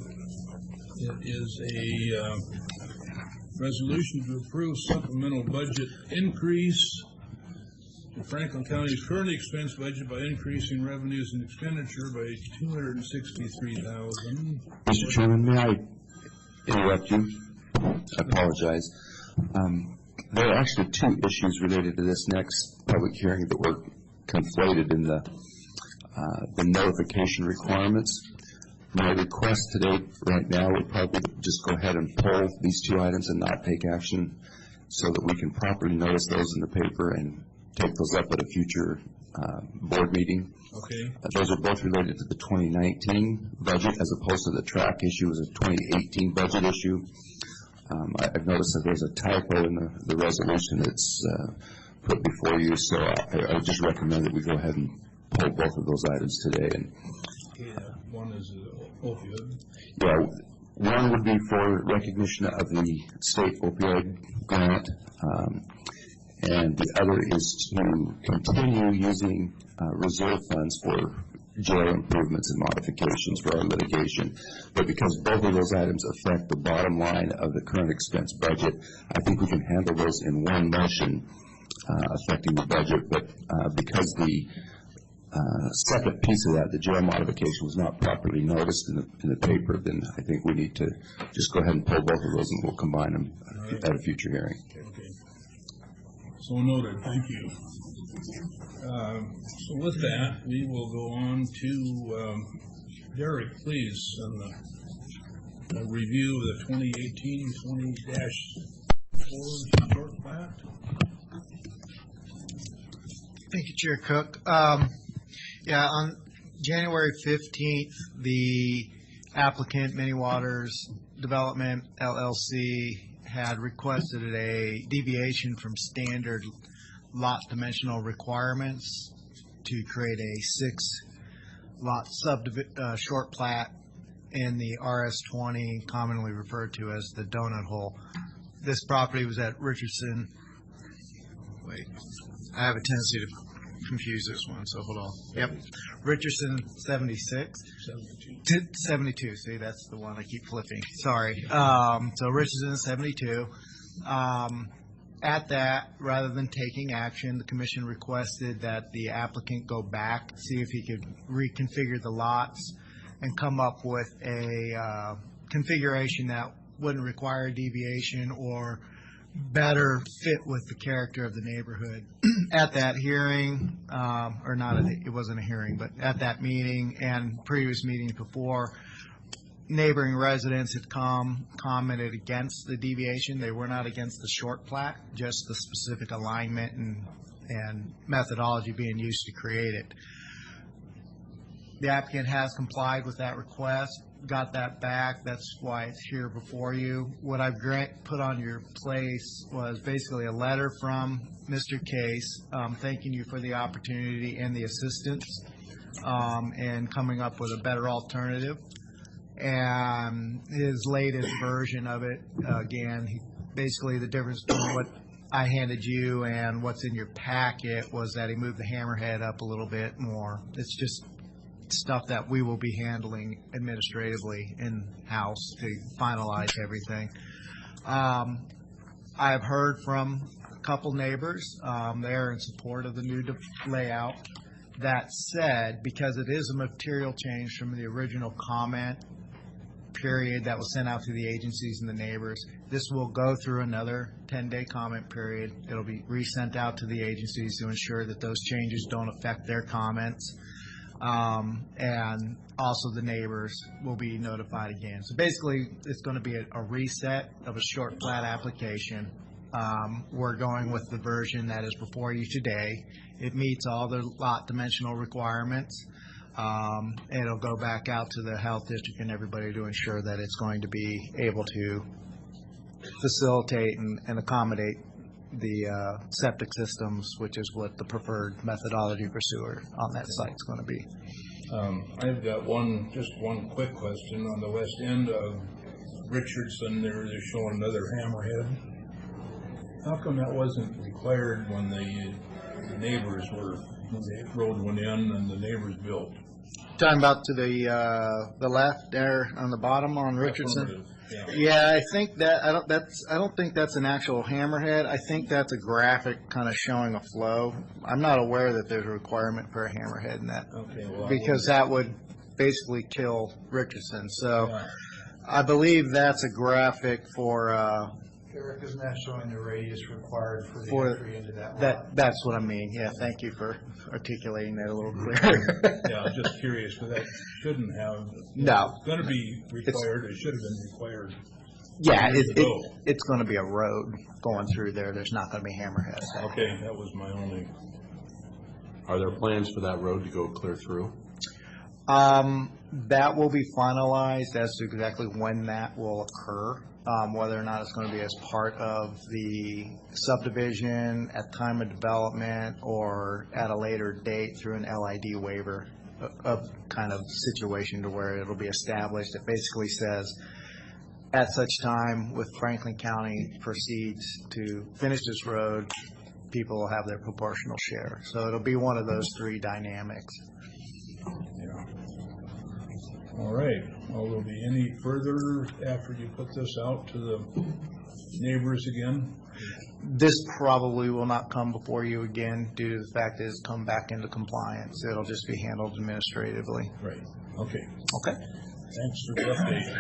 It is a resolution to approve supplemental budget increase to Franklin County's current expense budget by increasing revenues and expenditure by $263,000. Mr. Chairman, may I interrupt you? I apologize. There are actually 2 issues related to this next public hearing that were conflated in the notification requirements. My request today, right now, would probably just go ahead and pull these 2 items and not take action so that we can properly notice those in the paper and take those up at a future board meeting. Okay. Those are both related to the 2019 budget as opposed to the track issue as a 2018 budget issue. I've noticed that there's a typo in the resolution that's put before you, so I would just recommend that we go ahead and pull both of those items today. And one is opioid. yeah, one would be for recognition of the state opioid grant, and the other is to continue using reserve funds for jail improvements and modifications for our litigation. But because both of those items affect the bottom line of the current expense budget, I think we can handle those in one motion affecting the budget. But because the second piece of that, the jail modification, was not properly noticed in the paper, then I think we need to just go ahead and pull both of those and we'll combine them at a future hearing. Okay. So noted. Thank you. So with that, we will go on to Derek, please, on the review of the 2018-20-4 short plat. Thank you, Chair Cook. Yeah, on January 15th, the applicant, Many Waters Development, LLC, had requested a deviation from standard lot dimensional requirements to create a 6-lot short plat in the RS-20, commonly referred to as the donut hole. This property was at Richardson. Wait, I have a tendency to confuse this one, so hold on. Yep, Richardson 76. 72. See, that's the one I keep flipping. Sorry. So Richardson 72. At that, rather than taking action, the commission requested that the applicant go back, see if he could reconfigure the lots and come up with a configuration that wouldn't require a deviation or better fit with the character of the neighborhood. At that hearing, or not, it wasn't a hearing, but at that meeting and previous meetings before, neighboring residents had commented against the deviation. They were not against the short plat, just the specific alignment and methodology being used to create it. The applicant has complied with that request, got that back. That's why it's here before you. What I've put on your place was basically a letter from Mr. Case thanking you for the opportunity and the assistance and coming up with a better alternative. And his latest version of it, again, basically the difference between what I handed you and what's in your packet was that he moved the hammerhead up a little bit more. It's just stuff that we will be handling administratively in-house to finalize everything. I've heard from a couple neighbors. They're in support of the new layout. That said, because it is a material change from the original comment period that was sent out to the agencies and the neighbors, this will go through another 10-day comment period. It'll be resent out to the agencies to ensure that those changes don't affect their comments. And also the neighbors will be notified again. So basically, it's going to be a reset of a short plat application. We're going with the version that is before you today. It meets all the lot dimensional requirements. It'll go back out to the health district and everybody to ensure that it's going to be able to facilitate and accommodate the septic systems, which is what the preferred methodology for sewer on that site is going to be. I've got just one quick question. On the west end of Richardson, they're showing another hammerhead. How come that wasn't required when the neighbors when the road went in and the neighbors built? Talking about to the left there on the bottom on Richardson. Yeah, I think that I don't think that's an actual hammerhead. I think that's a graphic kind of showing a flow. I'm not aware that there's a requirement for a hammerhead in that, because that would basically kill Richardson. So I believe that's a graphic for. Eric, isn't that showing the radius required for the entry into that lot? That's what I mean. Yeah, thank you for articulating that a little clearer. Yeah, I was just curious, because that shouldn't have. No. It's going to be required. It should have been required. Yeah, it's going to be a road going through there. There's not going to be hammerheads. Okay, that was my only. Are there plans for that road to go clear through? That will be finalized as to exactly when that will occur. Whether or not it's going to be as part of the subdivision at time of development or at a later date through an LID waiver of kind of situation to where it'll be established. It basically says at such time with Franklin County proceeds to finish this road, people will have their proportional share. So it'll be one of those three dynamics. Yeah. All right. Will there be any further after you put this out to the neighbors again? This probably will not come before you again due to the fact that it's come back into compliance. It'll just be handled administratively. Right. Okay. Okay. Thanks for the update.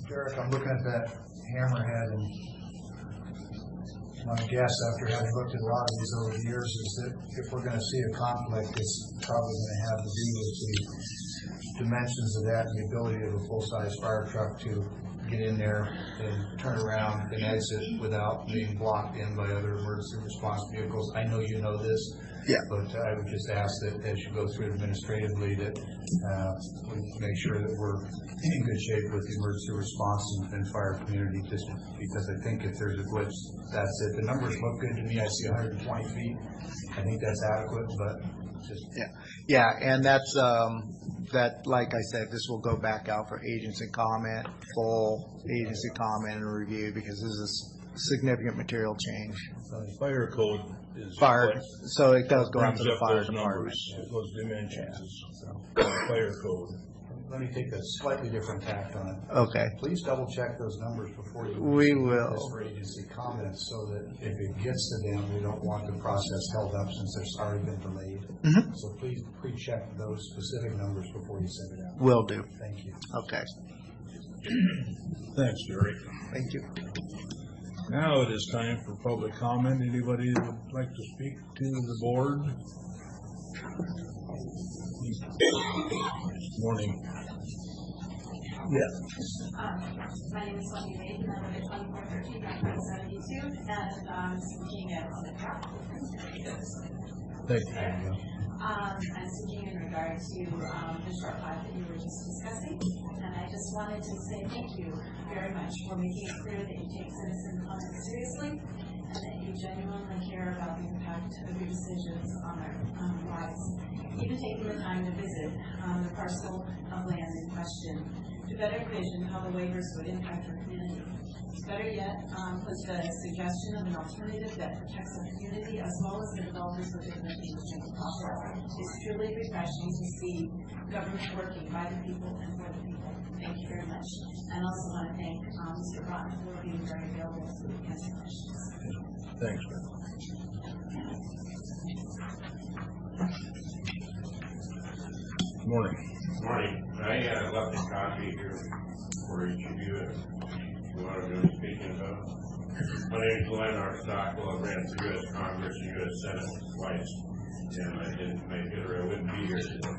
Derek, I'm looking at that hammerhead, and my guess, after having looked at a lot of these over the years, is that if we're going to see a conflict, it's probably going to have to do with the dimensions of that and the ability of a full-size fire truck to get in there and turn around and exit without being blocked in by other emergency response vehicles. I know you know this, but I would just ask that as you go through it administratively that we make sure that we're in good shape with the emergency response and fire community, just because I think if there's a glitch, that's it. The numbers look good to me. I see 120 feet. I think that's adequate, but just... Yeah, and that's, that, like I said, this will go back out for agency comment, full agency comment and review, because this is a significant material change. Fire code is... So it does go out to the fire department. Numbers, those dimensions. Fire code. Let me take a slightly different tack on it. Okay. Please double check those numbers before you we will this for agency comments, so that if it gets to them, we don't want the process held up since there's already been delayed. So please pre-check those specific numbers before you send it out. Will do. Thank you. Okay. Thanks, Jerry. Thank you. Now it is time for public comment. Anybody that would like to speak to the board? Morning. My name is Wendy Wade, and I live at 2413 and I'm speaking at the top. Thank you. I'm speaking in regard to the short pipe that you were just discussing, and I just wanted to say thank you very much for making it clear that you take citizen comments seriously and that you genuinely care about the impact of your decisions on our lives. Even taking the time to visit the parcel of land in question to better envision how the waivers would impact our community. Better yet, was the suggestion of an alternative that protects our community as well as the developers within the process. It's truly refreshing to see government working by the people and for the people. Thank you very much. And I also want to thank Mr. Rotten for being very available to answer questions. Thanks, man. Good morning. Morning. I left a copy here for each of you. What I'm going to be speaking about. My name is Glenn R. Stockwell. I ran for U.S. Congress and U.S. Senate twice, and I didn't make it or I wouldn't be here today.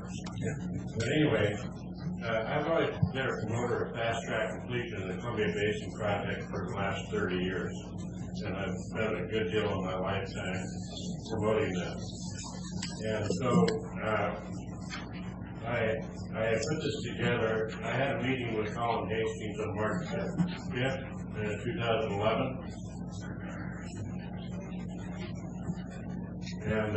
But anyway, I've always been a promoter of fast-track completion of the Columbia Basin project for the last 30 years, and I've spent a good deal of my lifetime promoting that. And so I put this together. I had a meeting with Colin Hastings on March 5th in 2011. And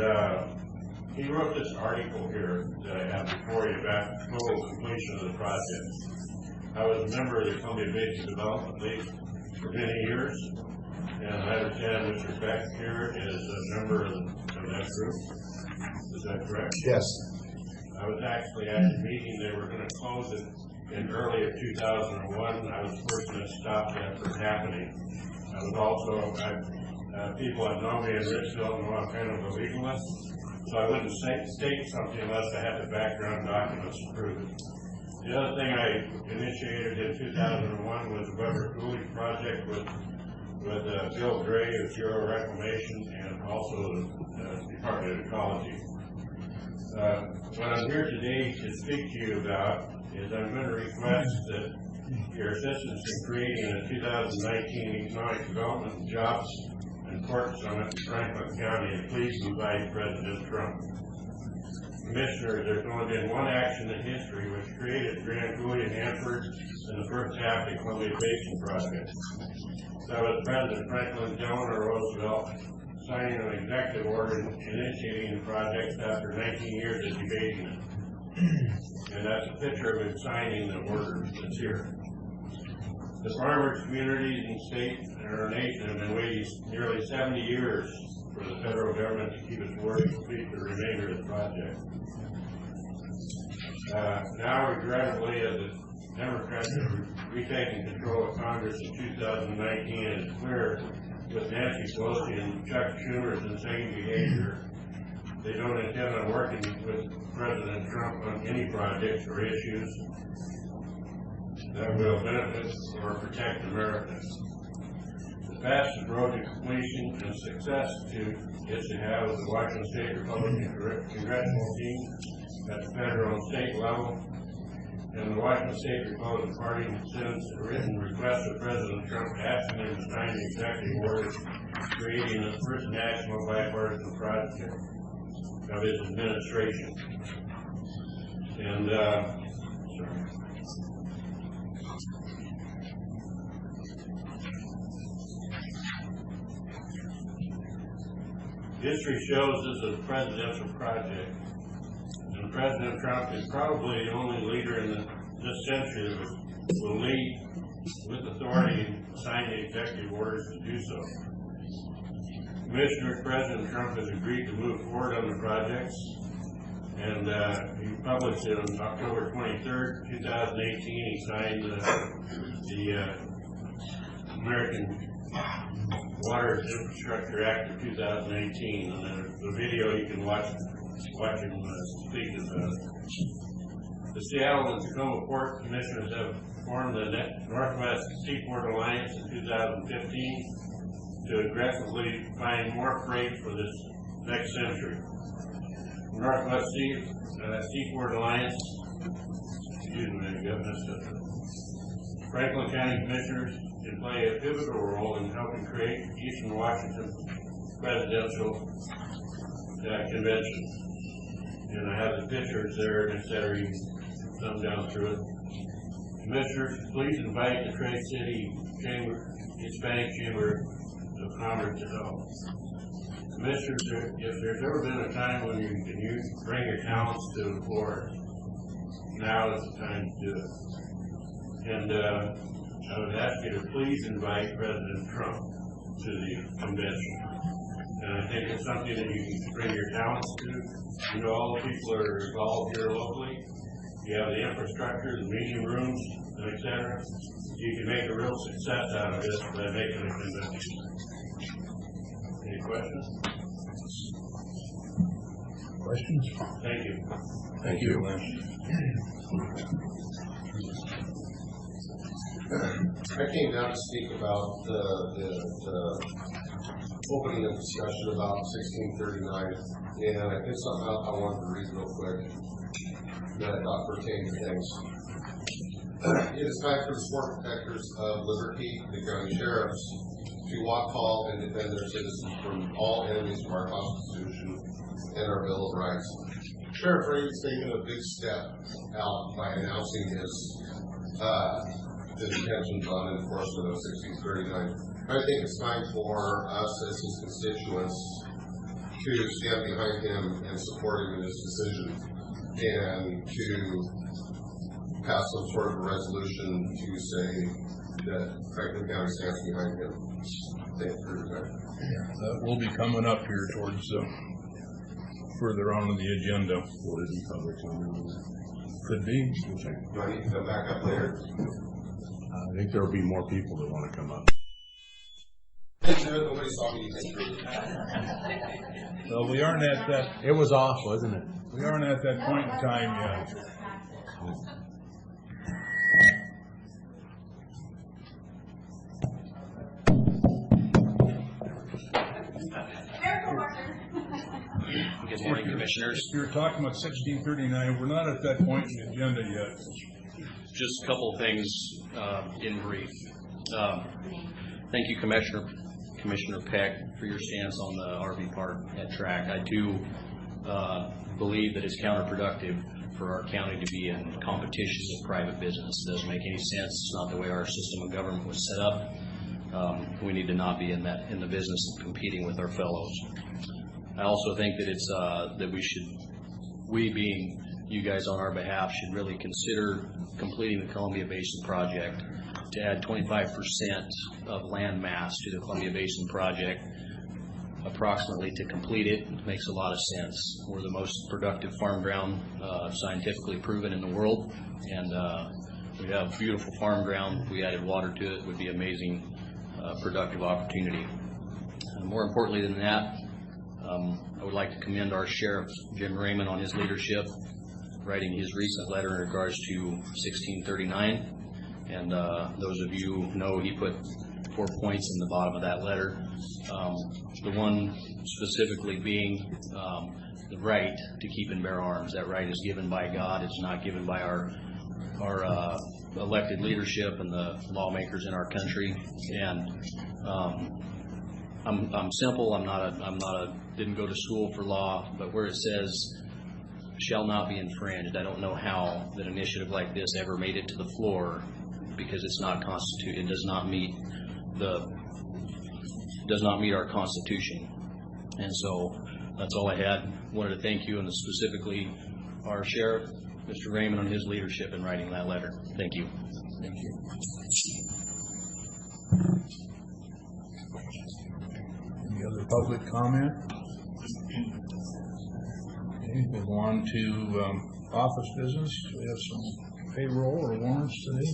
he wrote this article here that I have before you about total completion of the project. I was a member of the Columbia Basin Development League for many years, and I understand Mr. Beck here is a member of that group. Is that correct? Yes. I was actually at the meeting. They were going to close it in early of 2001. I was the person that stopped that from happening. I was also, people that know me in Richville know I'm kind of a legalist, so I wouldn't state something unless I had the background documents to prove it. The other thing I initiated in 2001 was the Weber Cooley project with Bill Gray of Bureau of Reclamation and also the Department of Ecology. What I'm here today to speak to you about is I'm going to request that your assistance in creating a 2019 Economic Development and Jobs and Port Summit in Franklin County, and please invite President Trump. Commissioners, there's only been one action in history which created Grand Coulee and Hanford in the first half of the Columbia Basin project. That was President Franklin Delano Roosevelt signing an executive order initiating the project after 19 years of debating it. And that's a picture of him signing the order that's here. The farmers, communities, and state and our nation have been waiting nearly 70 years for the federal government to keep its word and complete the remainder of the project. Now, regrettably, as the Democrats have retaken control of Congress in 2019, it's clear with Nancy Pelosi and Chuck Schumer's insane behavior, they don't intend on working with President Trump on any projects or issues that will benefit or protect Americans. The fastest road to completion and success is to have the Washington State Republican congressional team at the federal and state level, and the Washington State Republican Party sends a written request to President Trump asking him to sign the executive order creating the first national bipartisan project of his administration. And history shows this is a presidential project, and President Trump is probably the only leader in this century that will lead with authority and sign the executive orders to do so. Commissioner, President Trump has agreed to move forward on the projects, and he published it on October 23rd, 2018. He signed the American Water Infrastructure Act of 2018, and the video you can watch him speak about it. The Seattle and Tacoma Port Commissioners have formed the Northwest Seaport Alliance in 2015 to aggressively find more freight for this next century. Northwest Seaport Alliance, Franklin County Commissioners can play a pivotal role in helping create Eastern Washington presidential convention. And I have the pictures there, et cetera. You can thumb down through it. Commissioners, please invite the Trade City Chamber, Hispanic Chamber of Commerce to help. Commissioners, if there's ever been a time when you can bring your talents to the floor, now is the time to do it. And I would ask you to please invite President Trump to the convention. And I think it's something that you can bring your talents to. You know, all the people are involved here locally. You have the infrastructure, the meeting rooms, et cetera. You can make a real success out of this by making a convention. Any questions? Questions? Thank you. Thank you. I came down to speak about the opening a discussion about 1639, and it's something I wanted to read real quick that I thought pertained to things. It is time for the sport protectors of liberty, the county sheriffs, to walk tall and defend their citizens from all enemies of our Constitution and our Bill of Rights. Sheriff Reagan's taken a big step out by announcing his intentions on enforcement of 1639. I think it's time for us as his constituents to stand behind him and support him in his decision, and to pass some sort of a resolution to say that Franklin County stands behind him. Thank you for your time. That will be coming up here towards further on in the agenda. Will it be public comment? Could be. Do I need to come back up later? I think there will be more people that want to come up. Nobody saw me. Well, we aren't at that. It was off, wasn't it? We aren't at that point in time yet. Good morning, Commissioners. You're talking about 1639. We're not at that point in the agenda yet. Just a couple of things in brief. Thank you, Commissioner Peck, for your stance on the RV park at Track. I do believe that it's counterproductive for our county to be in competition with private business. It doesn't make any sense. It's not the way our system of government was set up. We need to not be in the business of competing with our fellows. I also think that it's that we being you guys on our behalf should really consider completing the Columbia Basin project. To add 25% of land mass to the Columbia Basin project, approximately, to complete it, makes a lot of sense. We're the most productive farm ground, scientifically proven in the world, and we have beautiful farm ground. If we added water to it, it would be amazing, productive opportunity. More importantly than that, I would like to commend our Sheriff, Jim Raymond, on his leadership, writing his recent letter in regards to 1639. And those of you who know, he put 4 points in the bottom of that letter. The one specifically being the right to keep and bear arms. That right is given by God. It's not given by our elected leadership and the lawmakers in our country. And I'm simple. Didn't go to school for law, but where it says shall not be infringed, I don't know how that initiative like this ever made it to the floor, because it's not it does not meet our Constitution. And so that's all I had. Wanted to thank you, and specifically our Sheriff, Mr. Raymond, on his leadership in writing that letter. Thank you. Thank you. Any other public comment? Okay, we'll go on to office business. We have some payroll or warrants today.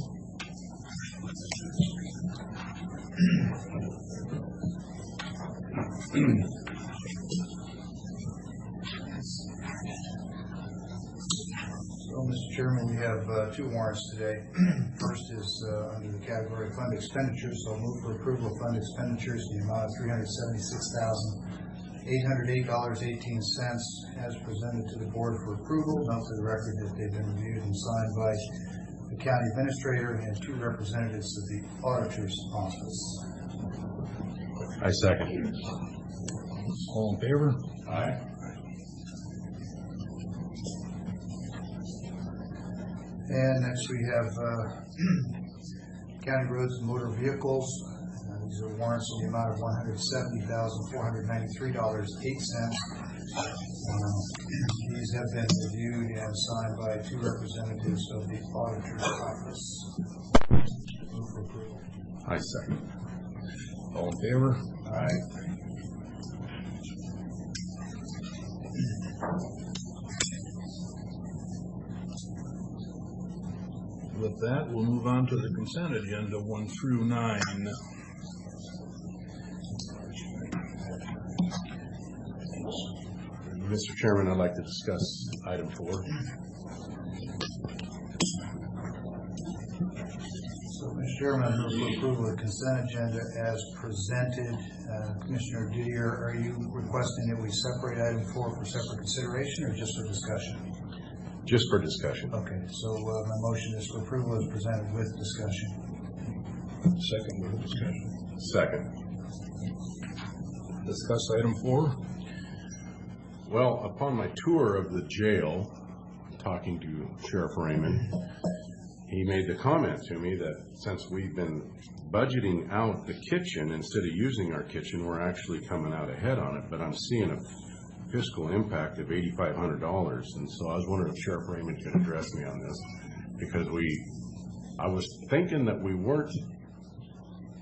So, Mr. Chairman, you have two warrants today. First is under the category of fund expenditures. So I'll move for approval of fund expenditures in the amount of $376,808.18 as presented to the board for approval. Note for the record that they've been reviewed and signed by the county administrator and two representatives of the auditor's office. I second. All in favor? Aye. And next we have county roads and motor vehicles. These are warrants in the amount of $170,493.08. These have been reviewed and signed by 2 representatives of the auditor's office. Move for approval. I second. All in favor? Aye. With that, we'll move on to the consent agenda 1 through 9. Mr. Chairman, I'd like to discuss item 4. So, Mr. Chairman, I move for approval of the consent agenda as presented. Commissioner Didier, are you requesting that we separate item 4 for separate consideration or just for discussion? Just for discussion. Okay, so my motion is for approval as presented with discussion. Second with discussion. Second. Discuss item 4. Well, upon my tour of the jail, talking to Sheriff Raymond, he made the comment to me that since we've been budgeting out the kitchen instead of using our kitchen, we're actually coming out ahead on it, but I'm seeing a fiscal impact of $8,500, and so I was wondering if Sheriff Raymond could address me on this, because I was thinking that we weren't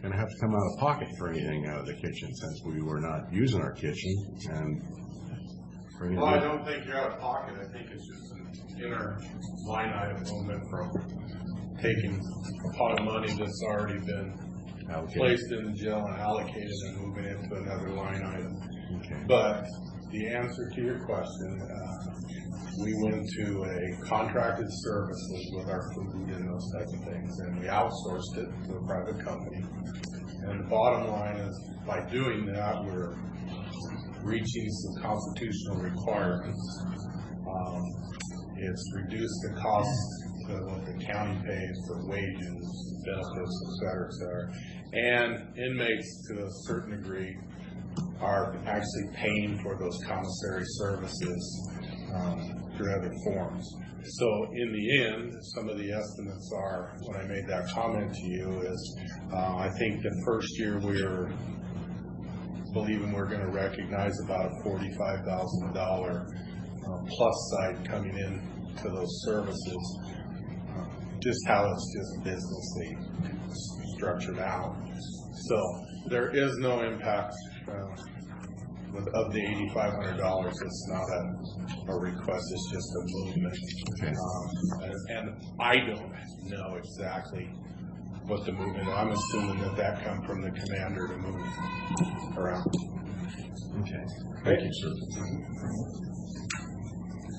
going to have to come out of pocket for anything out of the kitchen since we were not using our kitchen, and well, I don't think you're out of pocket. I think it's just an inner line item movement from taking a pot of money that's already been placed in the jail and allocated and moving it to another line item. Okay. But the answer to your question, we went to a contracted services with our food and those types of things, and we outsourced it to a private company. And the bottom line is, by doing that, we're reaching some constitutional requirements. It's reduced the cost of what the county pays for wages, benefits, et cetera, and inmates to a certain degree are actually paying for those commissary services through other forms. So in the end, some of the estimates are, when I made that comment to you, is I think the first year we were believing we're going to recognize about a $45,000 plus side coming in to those services, just how it's just businessly structured out. So there is no impact of the $8,500. It's not a request, it's just a movement. Okay. And I don't know exactly what the movement, I'm assuming that come from the commander to move around. Okay. Thank you, sir.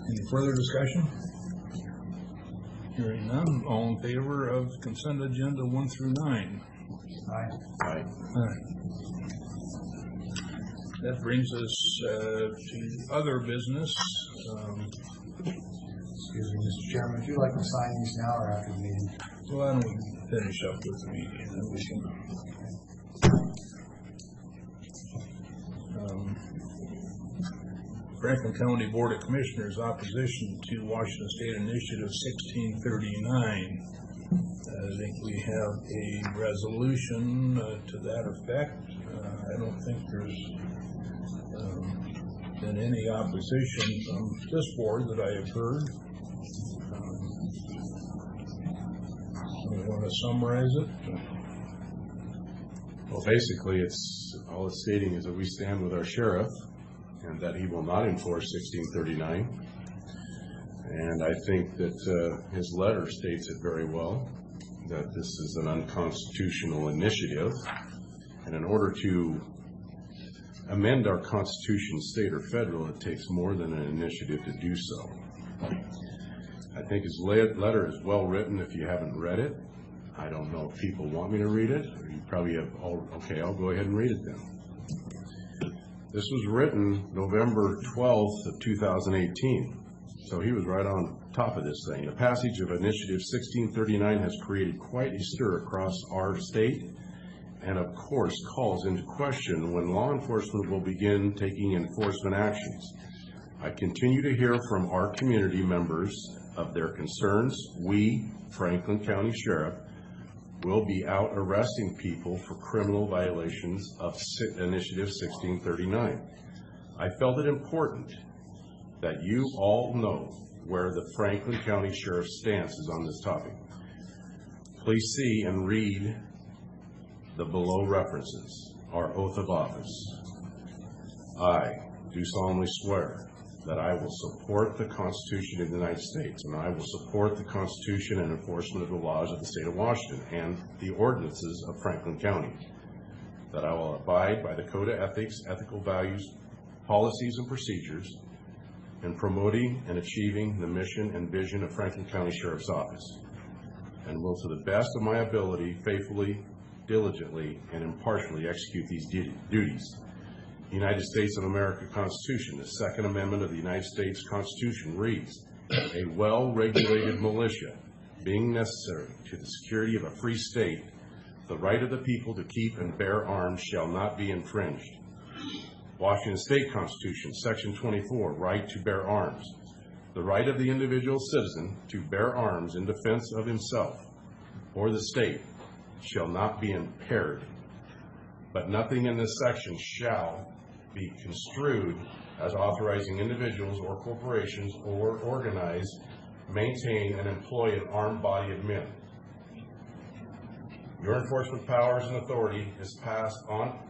Any further discussion? Hearing none, all in favor of consent agenda 1 through 9? Aye. Aye. That brings us to other business. Excuse me, Mr. Chairman, would you like to sign these now or after the meeting? Well, why don't we finish up with the meeting, and then we can. Franklin County Board of Commissioners opposition to Washington State Initiative 1639. I think we have a resolution to that effect. I don't think there's been any opposition from this board that I have heard. You want to summarize it? Well, basically, all it's stating is that we stand with our sheriff and that he will not enforce 1639. And I think that his letter states it very well, that this is an unconstitutional initiative. And in order to amend our Constitution, state or federal, it takes more than an initiative to do so. I think his letter is well written if you haven't read it. I don't know if people want me to read it, or you probably have, okay, I'll go ahead and read it then. This was written November 12th of 2018, so he was right on top of this thing. The passage of Initiative 1639 has created quite a stir across our state, and of course calls into question when law enforcement will begin taking enforcement actions. I continue to hear from our community members of their concerns, we, Franklin County Sheriff, will be out arresting people for criminal violations of Initiative 1639. I felt it important that you all know where the Franklin County Sheriff's stance is on this topic. Please see and read the below references, our oath of office. I do solemnly swear that I will support the Constitution of the United States, and I will support the Constitution and enforcement of the laws of the state of Washington and the ordinances of Franklin County, that I will abide by the Code of Ethics, ethical values, policies, and procedures in promoting and achieving the mission and vision of Franklin County Sheriff's Office, and will to the best of my ability faithfully, diligently, and impartially execute these duties. The United States of America Constitution, the Second Amendment of the United States Constitution reads, a well-regulated militia being necessary to the security of a free state, the right of the people to keep and bear arms shall not be infringed. Washington State Constitution, Section 24, right to bear arms. The right of the individual citizen to bear arms in defense of himself or the state shall not be impaired, but nothing in this section shall be construed as authorizing individuals or corporations or organize, maintain, and employ an armed body of men. Your enforcement powers and authority is passed on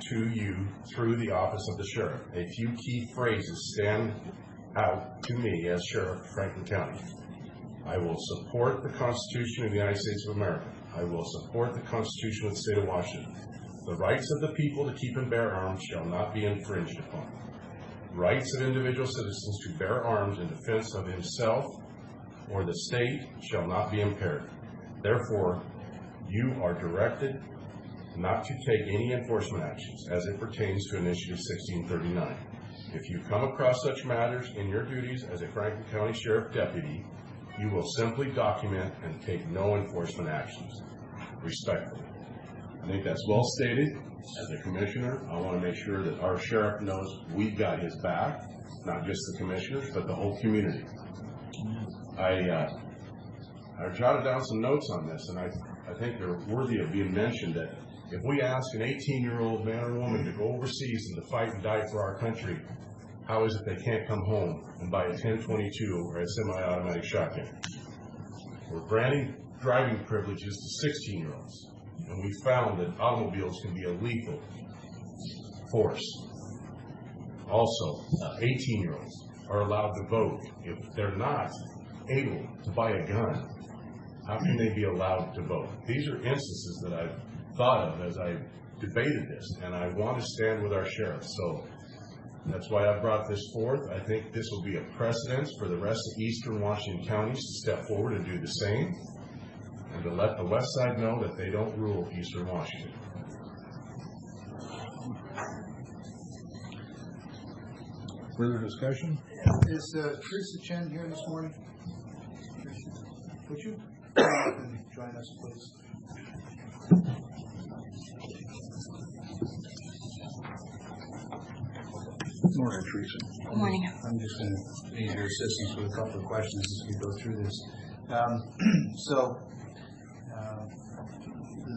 to you through the office of the sheriff. A few key phrases stand out to me as Sheriff of Franklin County. I will support the Constitution of the United States of America. I will support the Constitution of the state of Washington. The rights of the people to keep and bear arms shall not be infringed upon. Rights of individual citizens to bear arms in defense of himself or the state shall not be impaired. Therefore, you are directed not to take any enforcement actions as it pertains to Initiative 1639. If you come across such matters in your duties as a Franklin County Sheriff Deputy, you will simply document and take no enforcement actions. Respectfully. I think that's well stated. As a commissioner, I want to make sure that our sheriff knows we've got his back, not just the commissioners, but the whole community. I jotted down some notes on this, and I think they're worthy of being mentioned, that if we ask an 18-year-old man or woman to go overseas and to fight and die for our country, how is it they can't come home and buy a 10/22 or a semi-automatic shotgun? We're granting driving privileges to 16-year-olds, and we found that automobiles can be a lethal force. Also, 18-year-olds are allowed to vote. If they're not able to buy a gun, how can they be allowed to vote? These are instances that I've thought of as I debated this, and I want to stand with our sheriff. So that's why I brought this forth. I think this will be a precedent for the rest of eastern Washington counties to step forward and do the same, and to let the west side know that they don't rule eastern Washington. Further discussion? Is Teresa Chen here this morning? Would you come up and join us, please? Good morning, Teresa. Good morning. I'm just going to need your assistance with a couple of questions as we go through this.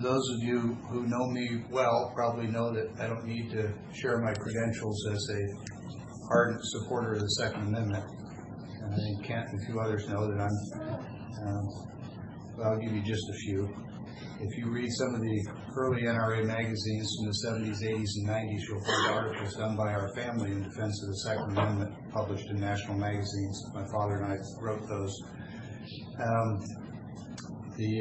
Those of you who know me well probably know that I don't need to share my credentials as a ardent supporter of the Second Amendment. And I think Kent and a few others know that I'll give you just a few. If you read some of the early NRA magazines from the 70s, 80s, and 90s, you'll find articles done by our family in defense of the Second Amendment published in national magazines. My father and I wrote those. The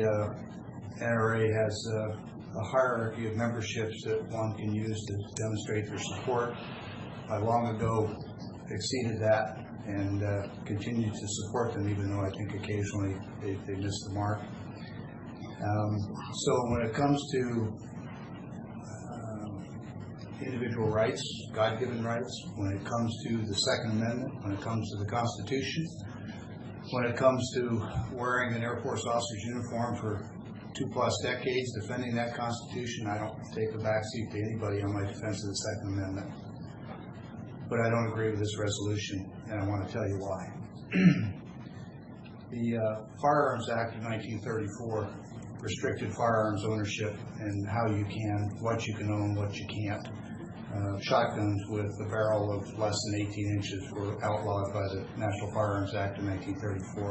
NRA has a hierarchy of memberships that one can use to demonstrate their support. I long ago exceeded that and continue to support them, even though I think occasionally they miss the mark. So when it comes to individual rights, God-given rights, when it comes to the Second Amendment, when it comes to the Constitution, when it comes to wearing an Air Force officer's uniform for 2+ decades, defending that Constitution, I don't take a backseat to anybody on my defense of the Second Amendment. But I don't agree with this resolution, and I want to tell you why. The Firearms Act of 1934 restricted firearms ownership and how you can, what you can own, what you can't. Shotguns with a barrel of less than 18 inches were outlawed by the National Firearms Act of 1934.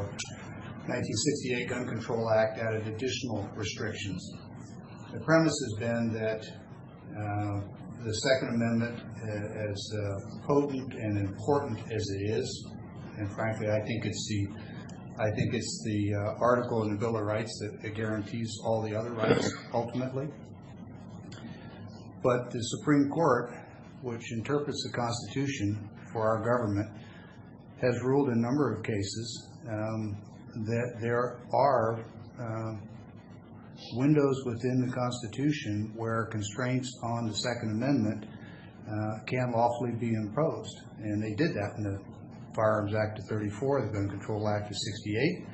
1968 Gun Control Act added additional restrictions. The premise has been that the Second Amendment, as potent and important as it is, and frankly, I think it's the article in the Bill of Rights that guarantees all the other rights ultimately. But the Supreme Court, which interprets the Constitution for our government, has ruled in a number of cases that there are windows within the Constitution where constraints on the Second Amendment can lawfully be imposed. And they did that in the Firearms Act of 34, the Gun Control Act of 68.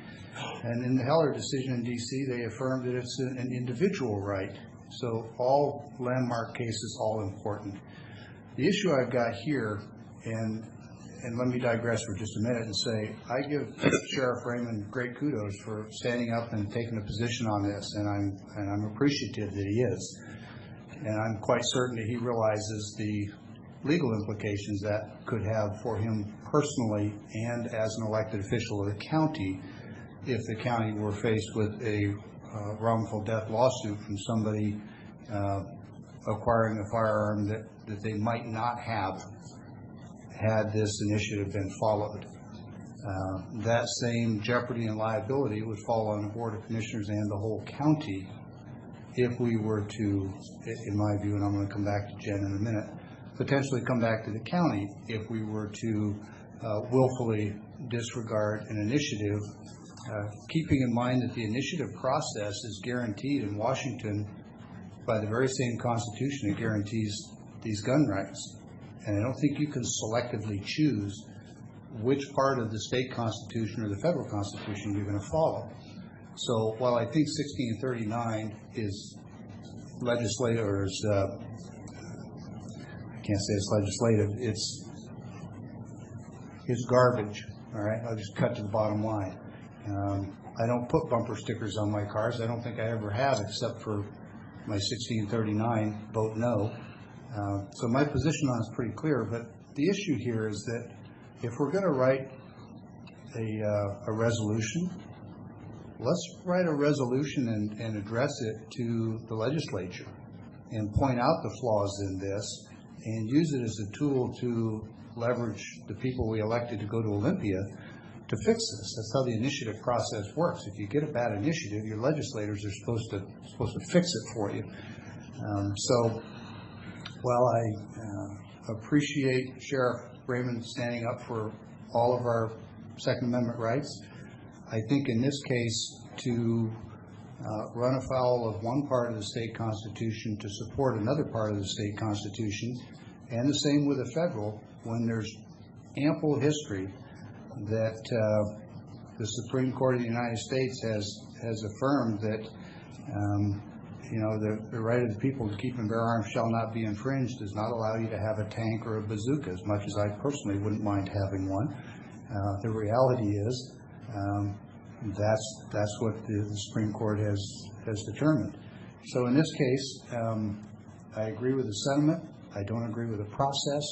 And in the Heller decision in D.C., they affirmed that it's an individual right. So all landmark cases, all important. The issue I've got here, and let me digress for just a minute and say, I give Sheriff Raymond great kudos for standing up and taking a position on this, and I'm appreciative that he is. And I'm quite certain that he realizes the legal implications that could have for him personally and as an elected official of the county if the county were faced with a wrongful death lawsuit from somebody acquiring a firearm that they might not have had this initiative been followed. That same jeopardy and liability would fall on the Board of Commissioners and the whole county if we were to, in my view, and I'm going to come back to Jen in a minute, potentially come back to the county if we were to willfully disregard an initiative, keeping in mind that the initiative process is guaranteed in Washington by the very same Constitution that guarantees these gun rights. And I don't think you can selectively choose which part of the state constitution or the federal constitution you're going to follow. So while I think 1639 is legislative, or is, I can't say it's legislative, it's garbage, all right? I'll just cut to the bottom line. I don't put bumper stickers on my cars. I don't think I ever have, except for my 1639, vote no. So my position on it is pretty clear, but the issue here is that if we're going to write a resolution, let's write a resolution and address it to the legislature and point out the flaws in this and use it as a tool to leverage the people we elected to go to Olympia to fix this. That's how the initiative process works. If you get a bad initiative, your legislators are supposed to fix it for you. So while I appreciate Sheriff Raymond standing up for all of our Second Amendment rights, I think in this case to run afoul of one part of the state constitution to support another part of the state constitution, and the same with the federal, when there's ample history that the Supreme Court of the United States has affirmed that the right of the people to keep and bear arms shall not be infringed does not allow you to have a tank or a bazooka, as much as I personally wouldn't mind having one. The reality is that's what the Supreme Court has determined. So in this case, I agree with the sentiment. I don't agree with the process.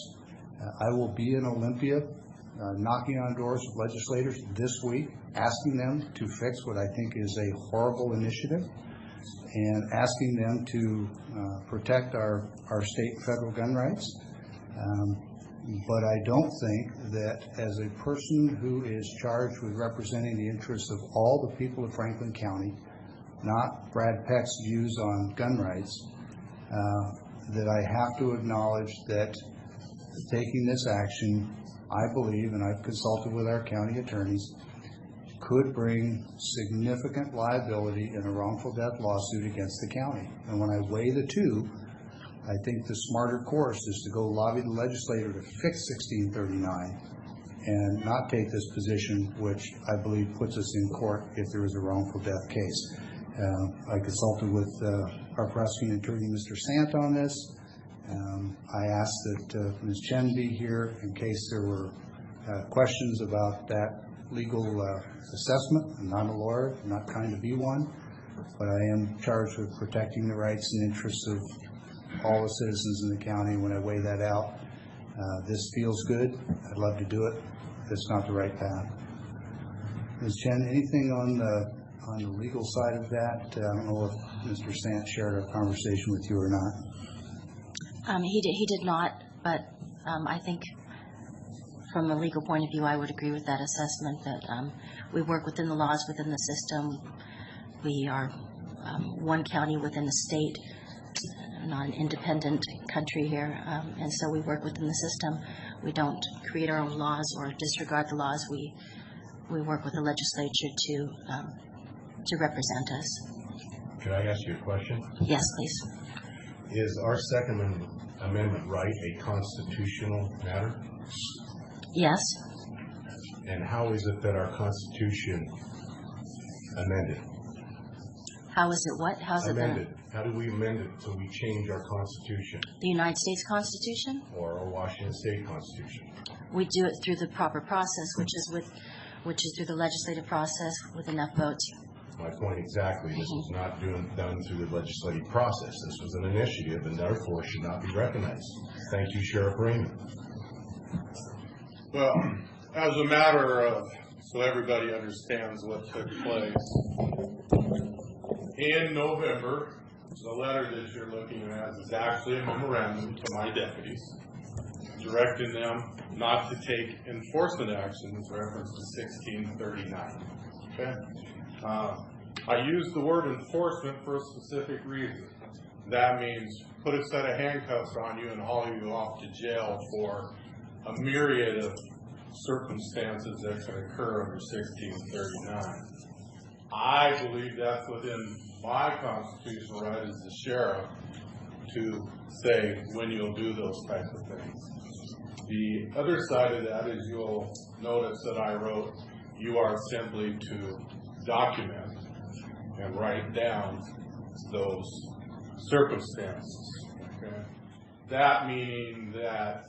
I will be in Olympia knocking on doors of legislators this week, asking them to fix what I think is a horrible initiative, and asking them to protect our state and federal gun rights. But I don't think that as a person who is charged with representing the interests of all the people of Franklin County, not Brad Peck's views on gun rights, that I have to acknowledge that taking this action, I believe, and I've consulted with our county attorneys, could bring significant liability in a wrongful death lawsuit against the county. And when I weigh the two, I think the smarter course is to go lobby the legislator to fix 1639 and not take this position, which I believe puts us in court if there is a wrongful death case. I consulted with our prosecuting attorney, Mr. Sant, on this. I asked that Ms. Chen be here in case there were questions about that legal assessment. I'm not a lawyer, I'm not trying to be one, but I am charged with protecting the rights and interests of all the citizens in the county. When I weigh that out, this feels good. I'd love to do it. It's not the right path. Ms. Chen, anything on the legal side of that? I don't know if Mr. Sant shared a conversation with you or not. He did not, but I think from a legal point of view, I would agree with that assessment that we work within the laws within the system. We are one county within the state, not an independent country here, and so we work within the system. We don't create our own laws or disregard the laws. We work with the legislature to represent us. Could I ask you a question? Yes, please. Is our Second Amendment right a constitutional matter? Yes. And how is it that our Constitution amended? How is it what? How is it amended? How do we amend it so we change our Constitution? The United States Constitution? Or our Washington State Constitution? We do it through the proper process, which is through the legislative process with enough votes. My point exactly. This was not done through the legislative process. This was an initiative and therefore should not be recognized. Thank you, Sheriff Raymond. Well, as a matter of, so everybody understands what took place, in November, the letter that you're looking at is actually a memorandum to my deputies, directing them not to take enforcement actions reference to 1639. Okay? I use the word enforcement for a specific reason. That means put a set of handcuffs on you and haul you off to jail for a myriad of circumstances that can occur under 1639. I believe that's within my constitutional right as the sheriff to say when you'll do those types of things. The other side of that is you'll notice that I wrote, you are simply to document and write down those circumstances. Okay? That meaning that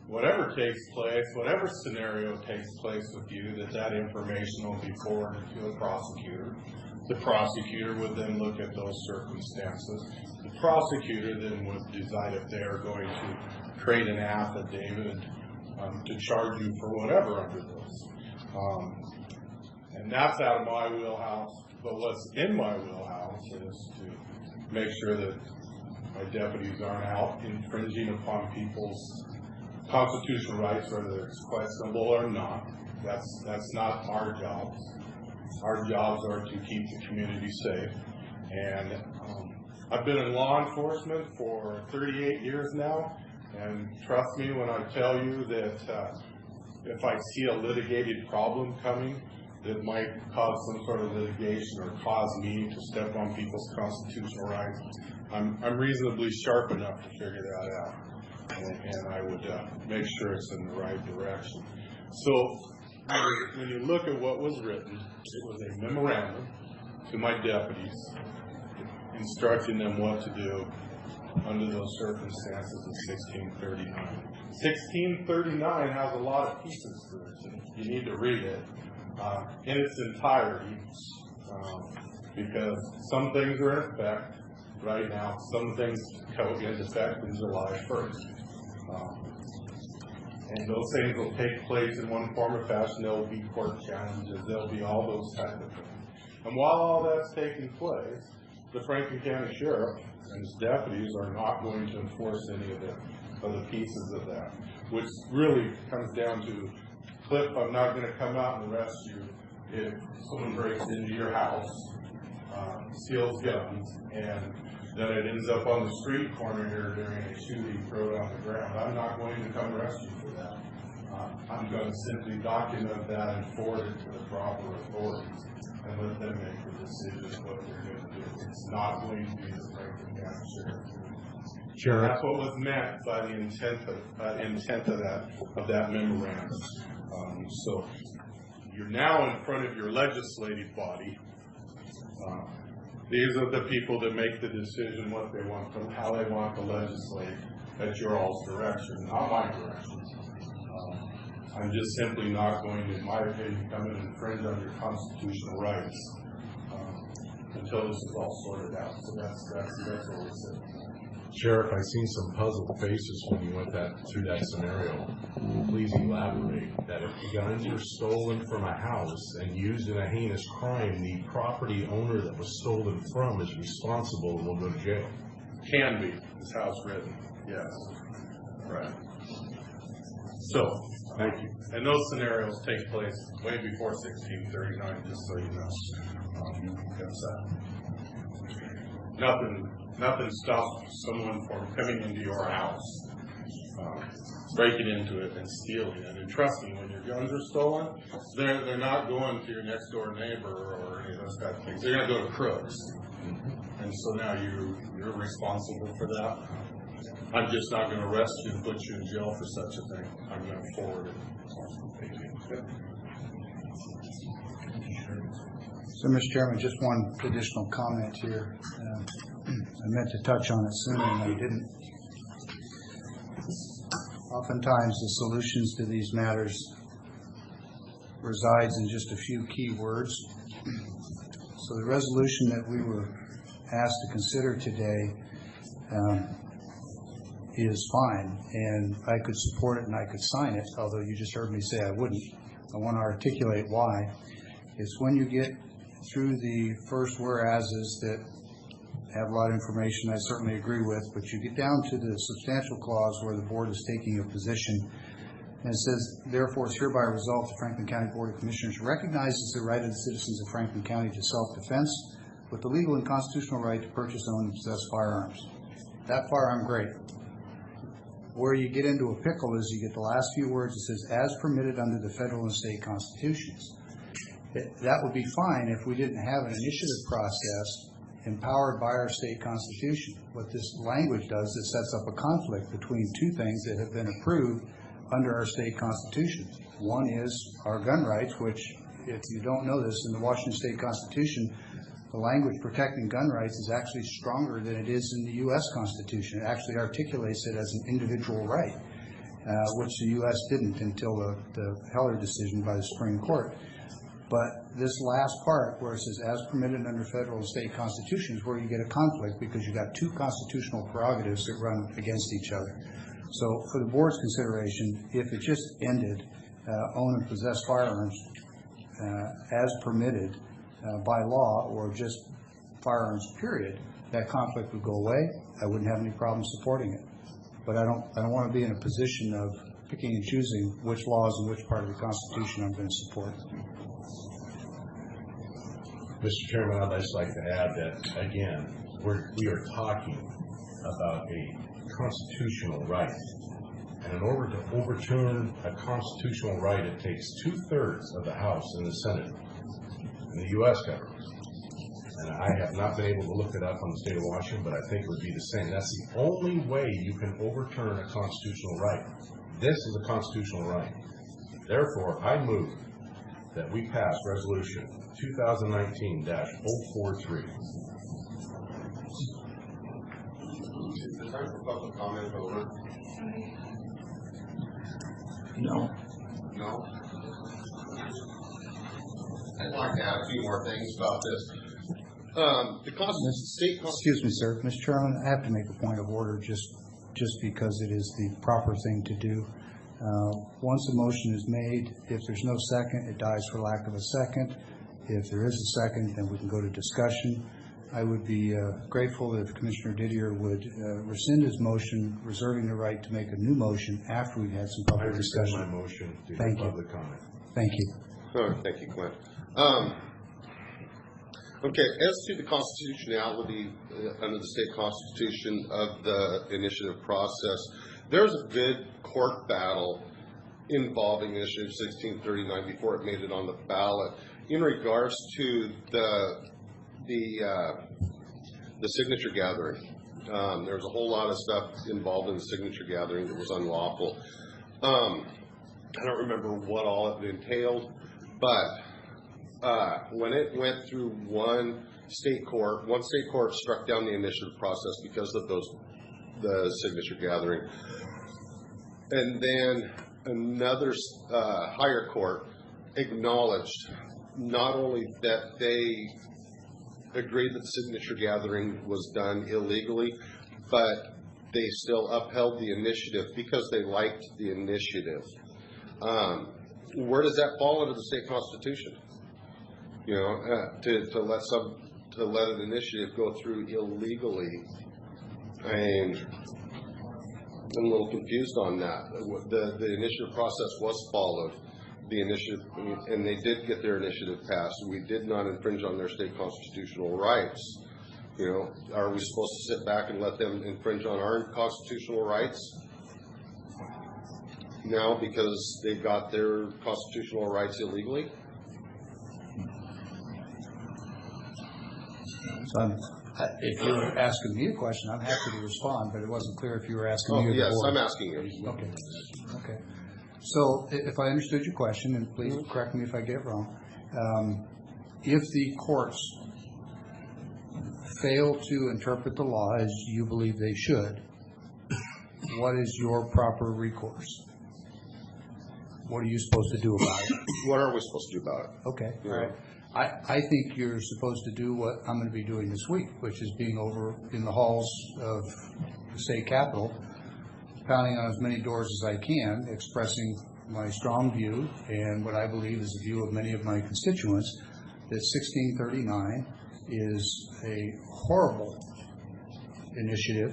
whatever takes place, whatever scenario takes place with you, that information will be forwarded to a prosecutor. The prosecutor would then look at those circumstances. The prosecutor then would decide if they are going to create an affidavit to charge you for whatever under those. And that's out of my wheelhouse. But what's in my wheelhouse is to make sure that my deputies aren't out infringing upon people's constitutional rights, whether it's questionable or not. That's not our jobs. Our jobs are to keep the community safe. And I've been in law enforcement for 38 years now, and trust me when I tell you that if I see a litigated problem coming that might cause some sort of litigation or cause me to step on people's constitutional rights, I'm reasonably sharp enough to figure that out. And I would make sure it's in the right direction. So when you look at what was written, it was a memorandum to my deputies instructing them what to do under those circumstances of 1639. 1639 has a lot of pieces to it. You need to read it in its entirety because some things are in effect right now. Some things go into effect in July 1st. And those things will take place in one form or fashion. There will be court challenges. There will be all those types of things. And while all that's taking place, the Franklin County Sheriff and his deputies are not going to enforce any of the pieces of that, which really comes down to, Cliff, I'm not going to come out and arrest you if someone breaks into your house, steals guns, and then it ends up on the street corner here during a shooting thrown on the ground. I'm not going to come arrest you for that. I'm going to simply document that and forward it to the proper authorities and let them make the decision what they're going to do. It's not going to be the Franklin County Sheriff. Sure. That's what was meant by the intent of that memorandum. So you're now in front of your legislative body. These are the people that make the decision what they want, from how they want to legislate at your all's direction, not my direction. I'm just simply not going to, in my opinion, come in and infringe on your constitutional rights until this is all sorted out. So that's where we're sitting. Sheriff, I seen some puzzled faces when you went through that scenario. Please elaborate that if the guns are stolen from a house and used in a heinous crime, the property owner that was stolen from is responsible and will go to jail. Can be, is how it's written, yes. Right. So, thank you. And those scenarios take place way before 1639, just so you know. Nothing stops someone from coming into your house, breaking into it and stealing it. And trust me, when your guns are stolen, they're not going to your next door neighbor or any of those kind of things. They're going to go to crooks. And so now you're responsible for that. I'm just not going to arrest you and put you in jail for such a thing. I'm going to forward it. So, Mr. Chairman, just one additional comment here. I meant to touch on it soon and I didn't. Oftentimes the solutions to these matters resides in just a few key words. So the resolution that we were asked to consider today is fine, and I could support it and I could sign it, although you just heard me say I wouldn't. I want to articulate why. It's when you get through the first whereases that have a lot of information I certainly agree with, but you get down to the substantial clause where the board is taking a position, and it says, therefore, it's hereby resolved the Franklin County Board of Commissioners recognizes the right of the citizens of Franklin County to self-defense with the legal and constitutional right to purchase, own, and possess firearms. That firearm, great. Where you get into a pickle is you get the last few words. It says, as permitted under the federal and state constitutions. That would be fine if we didn't have an initiative process empowered by our state constitution. What this language does is sets up a conflict between two things that have been approved under our state constitution. One is our gun rights, which, if you don't know this, in the Washington State Constitution, the language protecting gun rights is actually stronger than it is in the U.S. Constitution. It actually articulates it as an individual right, which the U.S. didn't until the Heller decision by the Supreme Court. But this last part where it says as permitted under federal and state constitutions, where you get a conflict because you've got two constitutional prerogatives that run against each other. So for the board's consideration, if it just ended own and possess firearms as permitted by law, or just firearms period, that conflict would go away. I wouldn't have any problem supporting it. But I don't want to be in a position of picking and choosing which laws and which part of the Constitution I'm going to support. Mr. Chairman, I'd just like to add that, again, we are talking about a constitutional right. And in order to overturn a constitutional right, it takes 2/3 of the House and the Senate in the U.S. government. And I have not been able to look it up on the state of Washington, but I think it would be the same. That's the only way you can overturn a constitutional right. This is a constitutional right. Therefore, I move that we pass Resolution 2019-043. Is there time for public comment over? No. No? I'd like to add a few more things about this. Excuse me, sir. Mr. Chairman, I have to make a point of order just because it is the proper thing to do. Once a motion is made, if there's no second, it dies for lack of a second. If there is a second, then we can go to discussion. I would be grateful if Commissioner Didier would rescind his motion, reserving the right to make a new motion after we've had some public discussion. I rescind my motion to Thank you. public comment. Thank you. Thank you, Clint. Okay, as to the constitutionality under the state constitution of the initiative process, there's a good court battle involving Initiative 1639 before it made it on the ballot in regards to the signature gathering. There was a whole lot of stuff involved in the signature gathering that was unlawful. I don't remember what all it entailed, but when it went through one state court struck down the initiative process because of the signature gathering. And then another higher court acknowledged not only that they agreed that the signature gathering was done illegally, but they still upheld the initiative because they liked the initiative. Where does that fall under the state constitution? You know, to let an initiative go through illegally. I'm a little confused on that. The initiative process was followed. The initiative, and they did get their initiative passed. We did not infringe on their state constitutional rights. You know, are we supposed to sit back and let them infringe on our constitutional rights now because they got their constitutional rights illegally? So if you were asking me a question, I'm happy to respond, but it wasn't clear if you were asking me or the yes, board. I'm asking you. Okay. Okay. So if I understood your question, and please correct me if I get it wrong, if the courts fail to interpret the law as you believe they should, what is your proper recourse? What are you supposed to do about it? What are we supposed to do about it? Okay. Yeah. All right. I think you're supposed to do what I'm going to be doing this week, which is being over in the halls of the state capitol, pounding on as many doors as I can, expressing my strong view and what I believe is the view of many of my constituents, that 1639 is a horrible initiative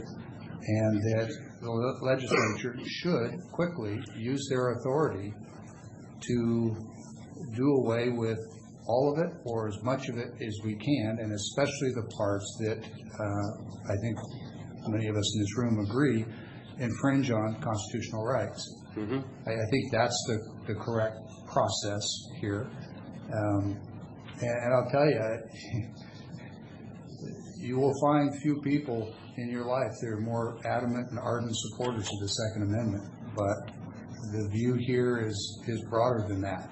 and that the legislature should quickly use their authority to do away with all of it or as much of it as we can, and especially the parts that I think many of us in this room agree infringe on constitutional rights. Mm-hmm. I think that's the correct process here. And I'll tell you, you will find few people in your life that are more adamant and ardent supporters of the Second Amendment, but the view here is broader than that.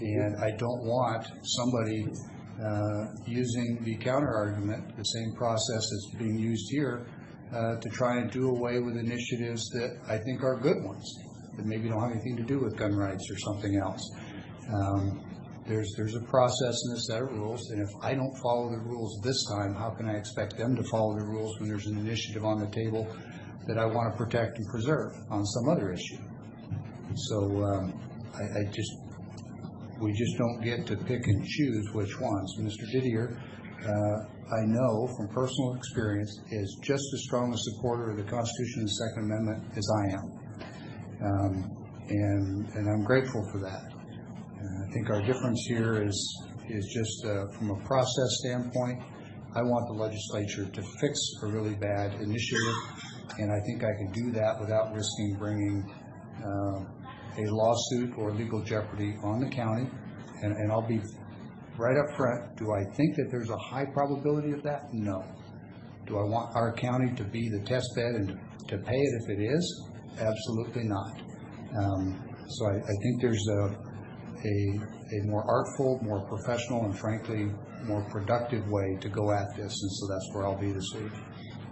And I don't want somebody using the counter-argument, the same process that's being used here, to try and do away with initiatives that I think are good ones, that maybe don't have anything to do with gun rights or something else. There's a process and a set of rules, and if I don't follow the rules this time, how can I expect them to follow the rules when there's an initiative on the table that I want to protect and preserve on some other issue? So we just don't get to pick and choose which ones. Mr. Didier, I know from personal experience, is just as strong a supporter of the Constitution and the Second Amendment as I am. And I'm grateful for that. I think our difference here is just from a process standpoint. I want the legislature to fix a really bad initiative, and I think I can do that without risking bringing a lawsuit or legal jeopardy on the county. And I'll be right up front. Do I think that there's a high probability of that? No. Do I want our county to be the test bed and to pay it if it is? Absolutely not. So I think there's a more artful, more professional, and frankly, more productive way to go at this, and so that's where I'll be this week.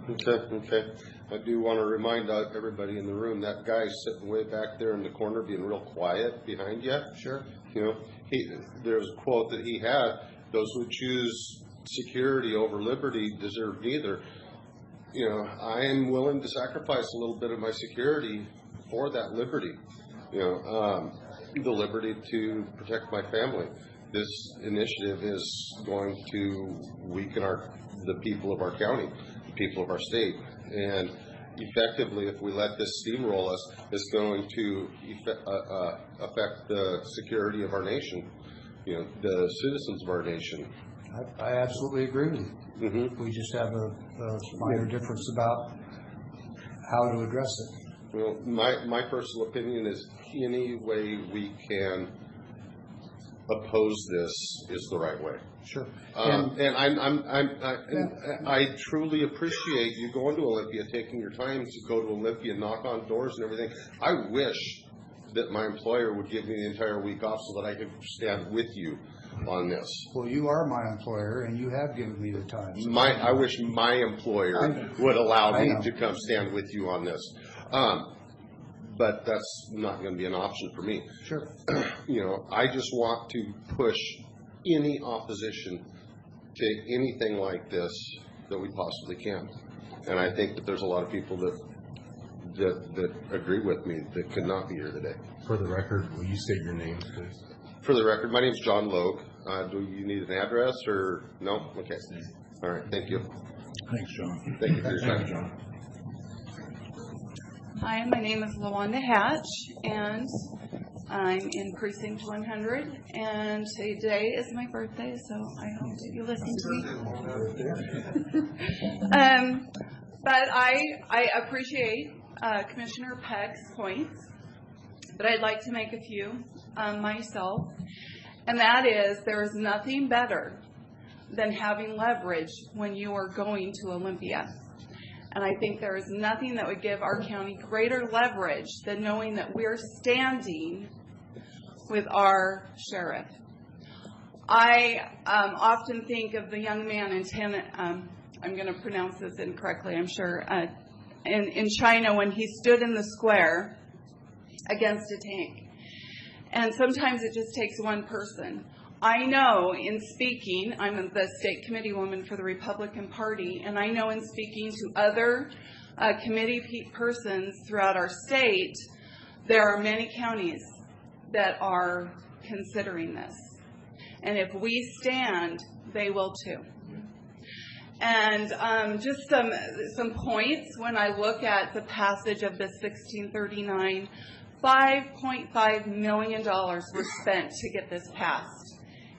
Okay. I do want to remind everybody in the room, that guy sitting way back there in the corner being real quiet behind you. Sure. You know, there's a quote that he had, those who choose security over liberty deserve neither. You know, I am willing to sacrifice a little bit of my security for that liberty. You know, the liberty to protect my family. This initiative is going to weaken the people of our county, the people of our state, and effectively, if we let this steamroll us, it's going to affect the security of our nation, you know, the citizens of our nation. I absolutely agree with you. Mm-hmm. We just have a minor difference about how to address it. Well, my personal opinion is any way we can oppose this is the right way. Sure. And I truly appreciate you going to Olympia, taking your time to go to Olympia, knock on doors and everything. I wish that my employer would give me the entire week off so that I could stand with you on this. Well, you are my employer, and you have given me the time. So I wish my employer would allow me to come stand with you on this. but that's not going to be an option for me. Sure. You know, I just want to push any opposition to anything like this that we possibly can. And I think that there's a lot of people that agree with me that could not be here today. For the record, will you state your name, please? For the record, my name is John Logue. Do you need an address or no? Okay. All right. Thank you. Thanks, John. Thank you for your time, John. Hi, my name is LaWanda Hatch, and I'm in Precinct 100, and today is my birthday, so I hope that you listen to me. But I appreciate Commissioner Peck's points, but I'd like to make a few myself, and that is there is nothing better than having leverage when you are going to Olympia. And I think there is nothing that would give our county greater leverage than knowing that we're standing with our sheriff. I often think of the young man in I'm going to pronounce this incorrectly, I'm sure, in China when he stood in the square against a tank. And sometimes it just takes one person. I know in speaking, I'm the state committee woman for the Republican Party, and I know in speaking to other committee persons throughout our state, there are many counties that are considering this. And if we stand, they will too. And just some points when I look at the passage of this 1639, $5.5 million was spent to get this passed.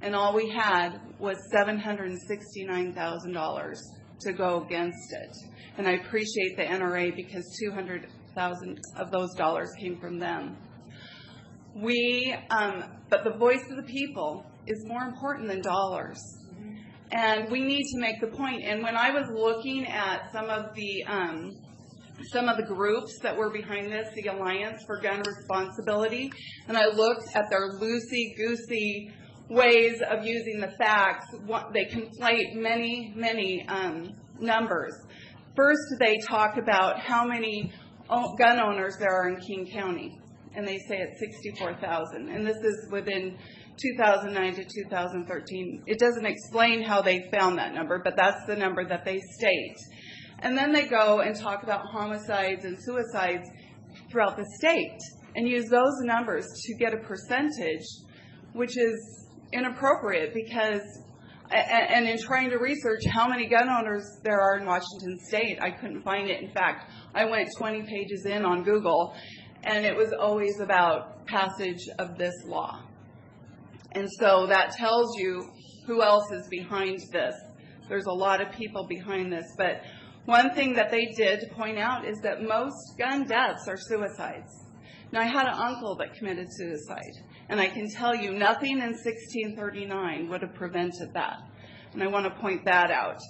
And all we had was $769,000 to go against it. And I appreciate the NRA because $200,000 of those dollars came from them. But the voice of the people is more important than dollars. And we need to make the point. And when I was looking at some of the groups that were behind this, the Alliance for Gun Responsibility, and I looked at their loosey-goosey ways of using the facts, they conflate many numbers. First, they talk about how many gun owners there are in King County, and they say it's 64,000, and this is within 2009 to 2013. It doesn't explain how they found that number, but that's the number that they state. And then they go and talk about homicides and suicides throughout the state and use those numbers to get a percentage, which is inappropriate because, and in trying to research how many gun owners there are in Washington State, I couldn't find it. In fact, I went 20 pages in on Google, and it was always about passage of this law. And so that tells you who else is behind this. There's a lot of people behind this, but one thing that they did point out is that most gun deaths are suicides. Now, I had an uncle that committed suicide, and I can tell you nothing in 1639 would have prevented that. And I want to point that out.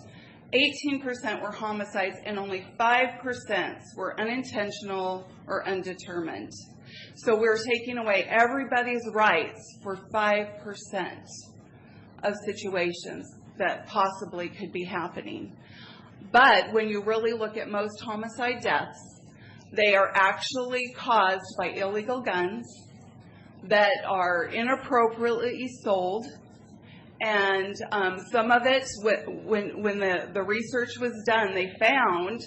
18% were homicides, and only 5% were unintentional or undetermined. So we're taking away everybody's rights for 5% of situations that possibly could be happening. But when you really look at most homicide deaths, they are actually caused by illegal guns that are inappropriately sold. And some of it, when the research was done, they found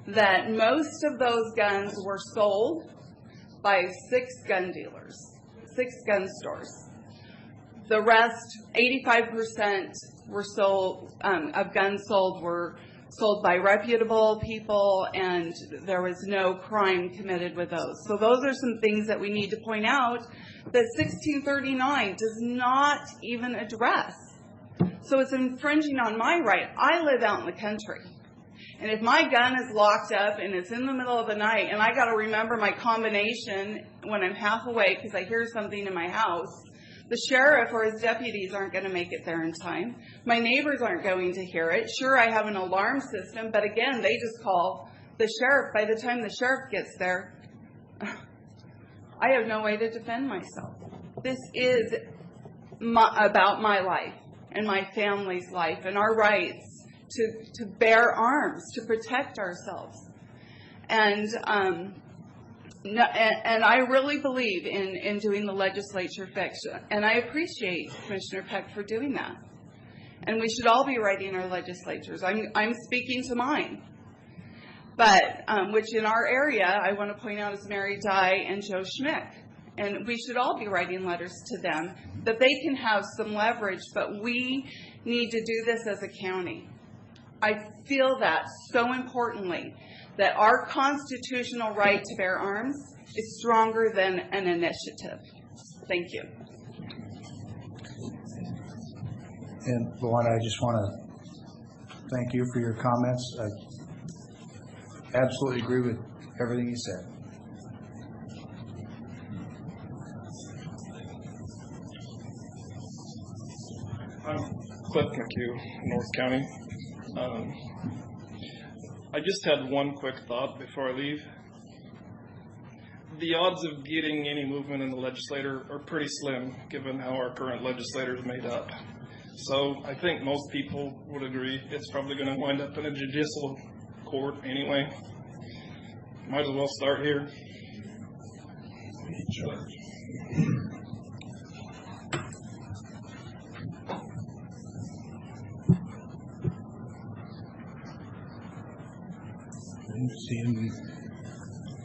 that most of those guns were sold by 6 gun dealers, 6 gun stores. The rest, 85% were sold, of guns sold were sold by reputable people, and there was no crime committed with those. So those are some things that we need to point out that 1639 does not even address. So it's infringing on my right. I live out in the country. And if my gun is locked up and it's in the middle of the night and I got to remember my combination when I'm half awake because I hear something in my house, the sheriff or his deputies aren't going to make it there in time. My neighbors aren't going to hear it. Sure, I have an alarm system, but again, they just call the sheriff. By the time the sheriff gets there, I have no way to defend myself. This is about my life and my family's life and our rights to bear arms, to protect ourselves. And No, and I really believe in doing the legislature fix, and I appreciate Commissioner Peck for doing that. And we should all be writing our legislatures. I'm speaking to mine. But, which in our area, I want to point out is Mary Dye and Joe Schmick. And we should all be writing letters to them that they can have some leverage, but we need to do this as a county. I feel that so importantly, that our constitutional right to bear arms is stronger than an initiative. Thank you. And Luana, I just want to thank you for your comments. I absolutely agree with everything you said. I'm Cliff McHugh, North County. I just had one quick thought before I leave. The odds of getting any movement in the legislature are pretty slim, given how our current legislature is made up. So I think most people would agree it's probably going to wind up in a judicial court anyway. Might as well start here.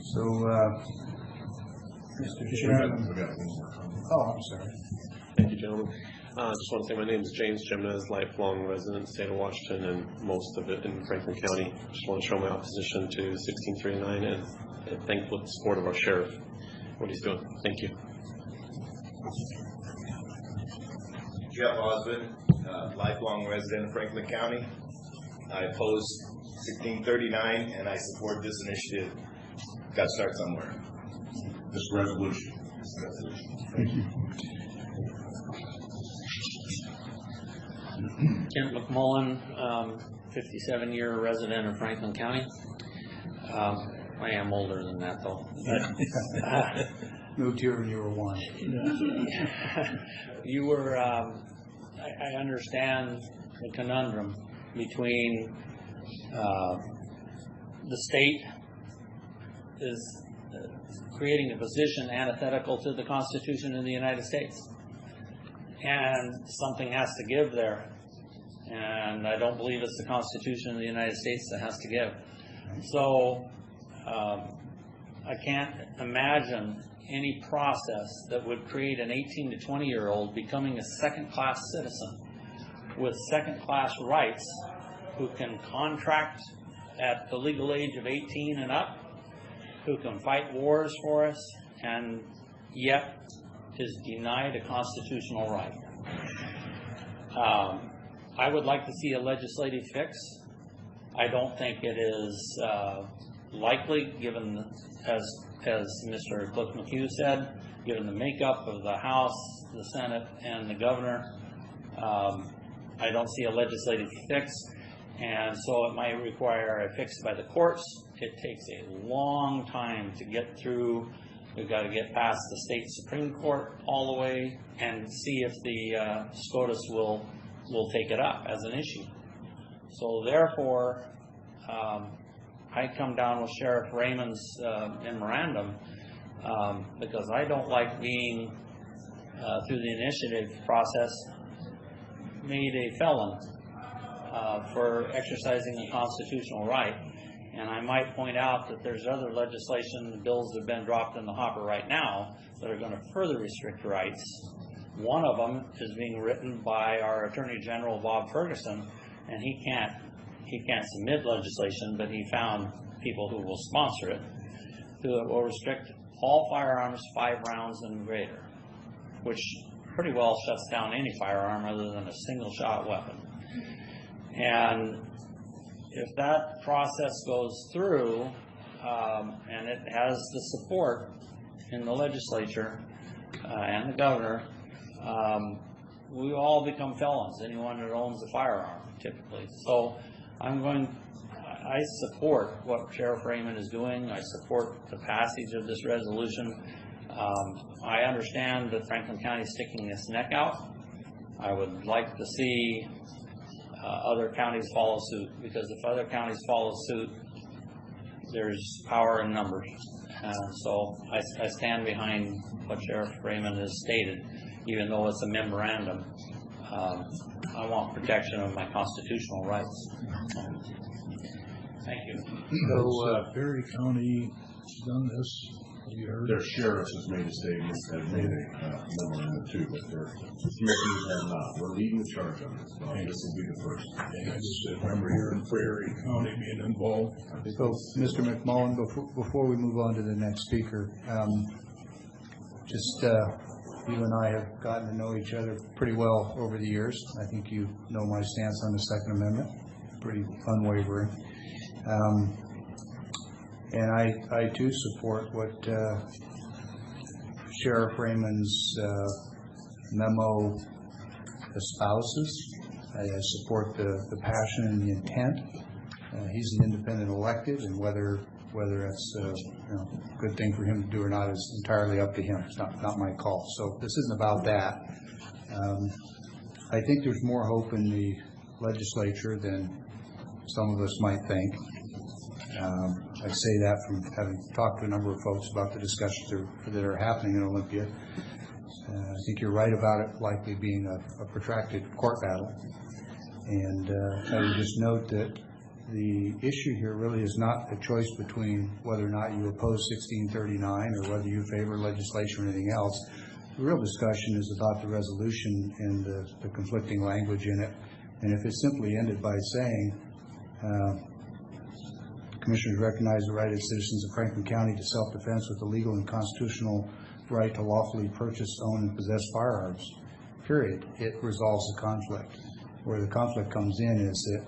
So, Mr. Chairman. Oh, I'm sorry. Thank you, gentlemen. I just want to say my name is James Jimenez, lifelong resident in the state of Washington and most of it in Franklin County. Just want to show my opposition to 1639 and thankful for the support of our sheriff, what he's doing. Thank you. Jeff Osmond, lifelong resident of Franklin County. I oppose 1639 and I support this initiative. Got to start somewhere. This resolution. Thank you. Kent McMullen, 57-year resident of Franklin County. I am older than that, though. Moved here when you were one. You were, I understand the conundrum between the state is creating a position antithetical to the Constitution of the United States. And something has to give there. And I don't believe it's the Constitution of the United States that has to give. So I can't imagine any process that would create an 18 to 20-year-old becoming a second-class citizen with second-class rights who can contract at the legal age of 18 and up, who can fight wars for us, and yet is denied a constitutional right. I would like to see a legislative fix. I don't think it is likely, given, as Mr. Cliff McHugh said, given the makeup of the House, the Senate, and the governor. I don't see a legislative fix, and so it might require a fix by the courts. It takes a long time to get through. We've got to get past the state Supreme Court all the way and see if the SCOTUS will take it up as an issue. So therefore, I come down with Sheriff Raymond's memorandum because I don't like being, through the initiative process, made a felon for exercising a constitutional right. And I might point out that there's other legislation, bills that have been dropped in the hopper right now that are going to further restrict rights. One of them is being written by our Attorney General, Bob Ferguson, and he can't submit legislation, but he found people who will sponsor it, who will restrict all firearms 5 rounds and greater, which pretty well shuts down any firearm other than a single-shot weapon. And if that process goes through, and it has the support in the legislature and the governor, we all become felons, anyone that owns a firearm, typically. So I support what Sheriff Raymond is doing. I support the passage of this resolution. I understand that Franklin County is sticking its neck out. I would like to see other counties follow suit, because if other counties follow suit, there's power in numbers. So I stand behind what Sheriff Raymond has stated, even though it's a memorandum. I want protection of my constitutional rights. Thank you. So, Perry County done this, have you heard? Their sheriffs has made a statement, has made a memorandum too, but their commissioners have not. We're leading the charge on this. I think this will be the first. I just remember hearing Perry County being involved. So, Mr. McMullen, before we move on to the next speaker, you and I have gotten to know each other pretty well over the years. I think you know my stance on the Second Amendment, pretty unwavering. And I too support what Sheriff Raymond's memo espouses. I support the passion and the intent. He's an independent elected, and whether it's a good thing for him to do or not is entirely up to him. It's not my call. So this isn't about that. I think there's more hope in the legislature than some of us might think. I say that from having talked to a number of folks about the discussions that are happening in Olympia. I think you're right about it likely being a protracted court battle. And I would just note that the issue here really is not a choice between whether or not you oppose 1639 or whether you favor legislation or anything else. The real discussion is about the resolution and the conflicting language in it. And if it simply ended by saying, Commissioners recognize the right of citizens of Franklin County to self-defense with the legal and constitutional right to lawfully purchase, own, and possess firearms, period. It resolves the conflict. Where the conflict comes in is that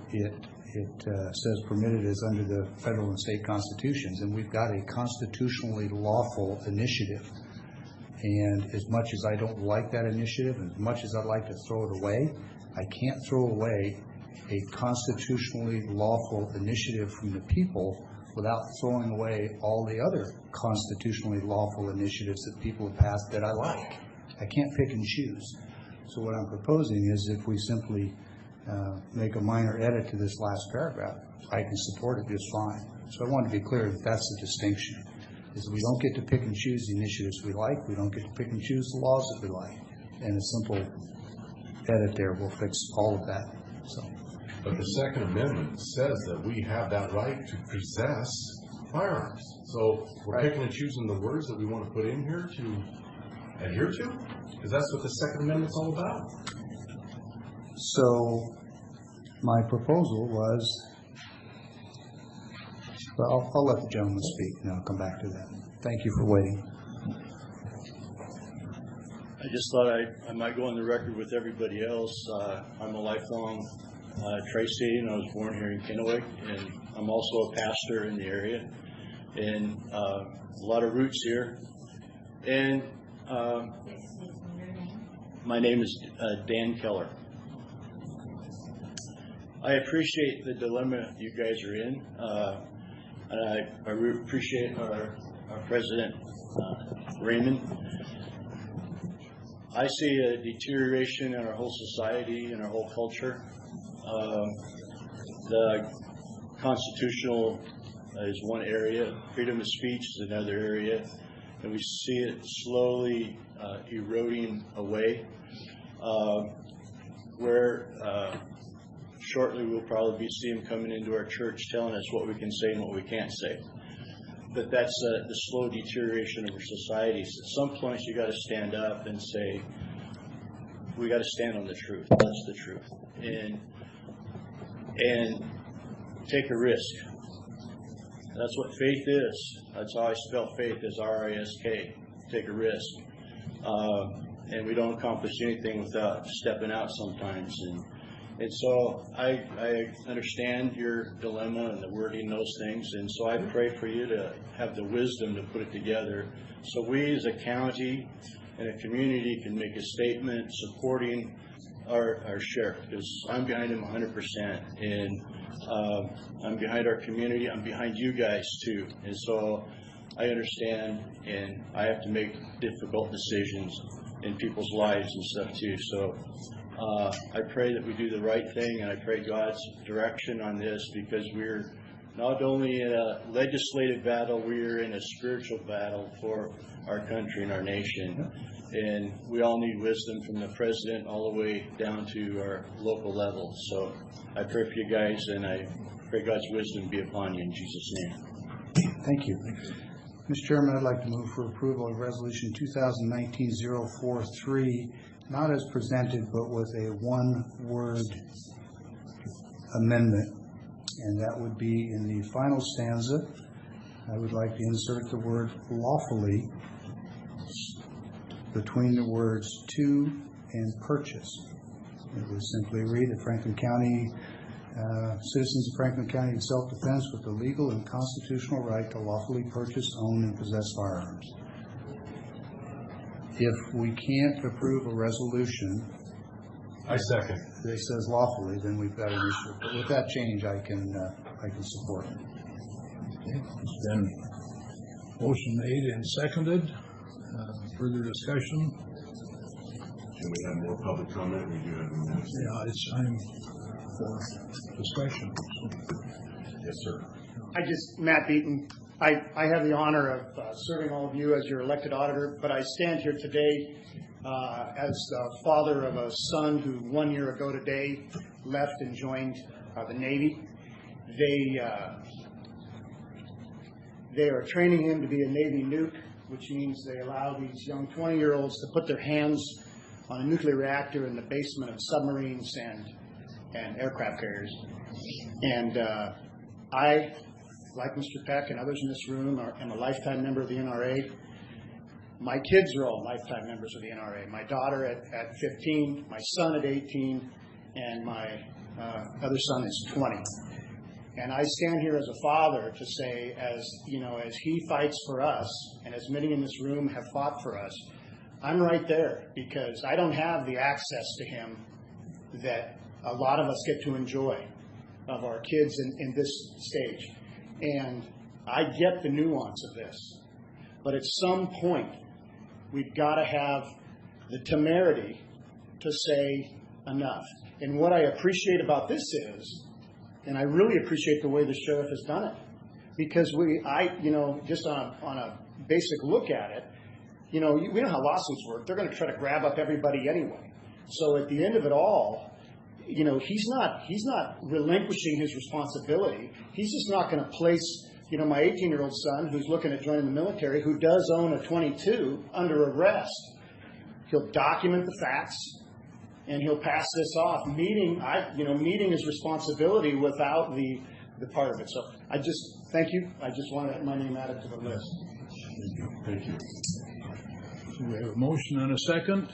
it says permitted as under the federal and state constitutions, and we've got a constitutionally lawful initiative. And as much as I don't like that initiative, and as much as I'd like to throw it away, I can't throw away a constitutionally lawful initiative from the people without throwing away all the other constitutionally lawful initiatives that people have passed that I like. I can't pick and choose. So what I'm proposing is if we simply make a minor edit to this last paragraph, I can support it just fine. So I want to be clear that that's the distinction, is we don't get to pick and choose the initiatives we like, we don't get to pick and choose the laws that we like. And a simple edit there will fix all of that. So. But the Second Amendment says that we have that right to possess firearms. So we're picking and choosing the words that we want to put in here to adhere to? Because that's what the Second Amendment's all about. So my proposal was, well, I'll let the gentleman speak and I'll come back to that. Thank you for waiting. I just thought I might go on the record with everybody else. I'm a lifelong Tri-State, I was born here in Kennewick, and I'm also a pastor in the area, and a lot of roots here. And my name is Dan Keller. I appreciate the dilemma you guys are in, and I appreciate our President Raymond. I see a deterioration in our whole society and our whole culture. The constitutional is one area, freedom of speech is another area, and we see it slowly eroding away, where shortly we'll probably see them coming into our church telling us what we can say and what we can't say. But that's the slow deterioration of our societies. At some point you got to stand up and say, we got to stand on the truth. That's the truth. And take a risk. That's what faith is. That's how I spell faith, is R-I-S-K. Take a risk. And we don't accomplish anything without stepping out sometimes. And so I understand your dilemma and the wording, those things. And so I pray for you to have the wisdom to put it together so we as a county and a community can make a statement supporting our sheriff, because I'm behind him 100%, and I'm behind our community. I'm behind you guys too, and so I understand, and I have to make difficult decisions in people's lives and stuff too. So I pray that we do the right thing, and I pray God's direction on this, because we're not only in a legislative battle, we're in a spiritual battle for our country and our nation. And we all need wisdom from the president all the way down to our local level. So I pray for you guys, and I pray God's wisdom be upon you in Jesus' name. Thank you. Mr. Chairman, I'd like to move for approval of Resolution 2019-043, not as presented, but with a one-word amendment, and that would be in the final stanza. I would like to insert the word lawfully between the words to and purchase. It would simply read that Franklin County, citizens of Franklin County in self-defense with the legal and constitutional right to lawfully purchase, own, and possess firearms. If we can't approve a resolution, I second. that says lawfully, then we've got an issue. But with that change, I can support it. It's been motion made and seconded. Further discussion? Can we have more public comment? We do have a minute. Yeah, it's time for discussion. Yes, sir. Matt Beaton, I have the honor of serving all of you as your elected auditor, but I stand here today as the father of a son who 1 year ago today left and joined the Navy. They are training him to be a Navy nuke, which means they allow these young 20-year-olds to put their hands on a nuclear reactor in the basement of submarines and aircraft carriers. And I, like Mr. Peck and others in this room, am a lifetime member of the NRA. My kids are all lifetime members of the NRA. My daughter at 15, my son at 18, and my other son is 20. And I stand here as a father to say, as he fights for us, and as many in this room have fought for us, I'm right there because I don't have the access to him that a lot of us get to enjoy of our kids in this stage. And I get the nuance of this. But at some point, we've got to have the temerity to say enough. And what I appreciate about this is, and I really appreciate the way the sheriff has done it, because just on a basic look at it, we know how lawsuits work. They're going to try to grab up everybody anyway. So at the end of it all, he's not relinquishing his responsibility. He's just not going to place, my 18-year-old son who's looking at joining the military, who does own a .22, under arrest. He'll document the facts, and he'll pass this off, meeting his responsibility without the part of it. So I just thank you. I just want my name added to the list. Thank you. So we have a motion and a second.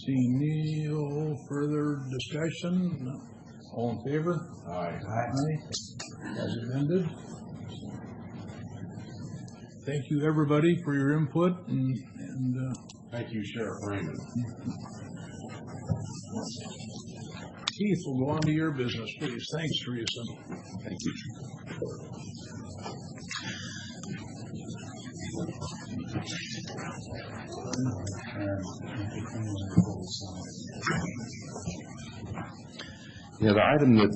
Seeing no further discussion, all in favor? Aye. Aye. As amended. Thank you, everybody, for your input and thank you, Sheriff Raymond. Keith, we'll go on to your business, please. Thanks, Teresa. Thank you. The item that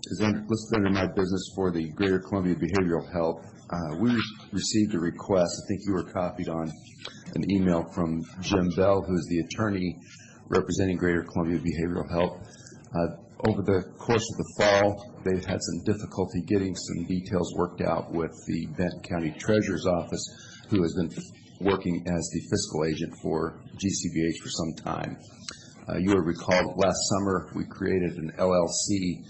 is listed under my business for the Greater Columbia Behavioral Health, we received a request. I think you were copied on an email from Jim Bell, who is the attorney representing Greater Columbia Behavioral Health. Over the course of the fall, they've had some difficulty getting some details worked out with the Benton County Treasurer's Office, who has been working as the fiscal agent for GCBH for some time. You will recall last summer we created an LLC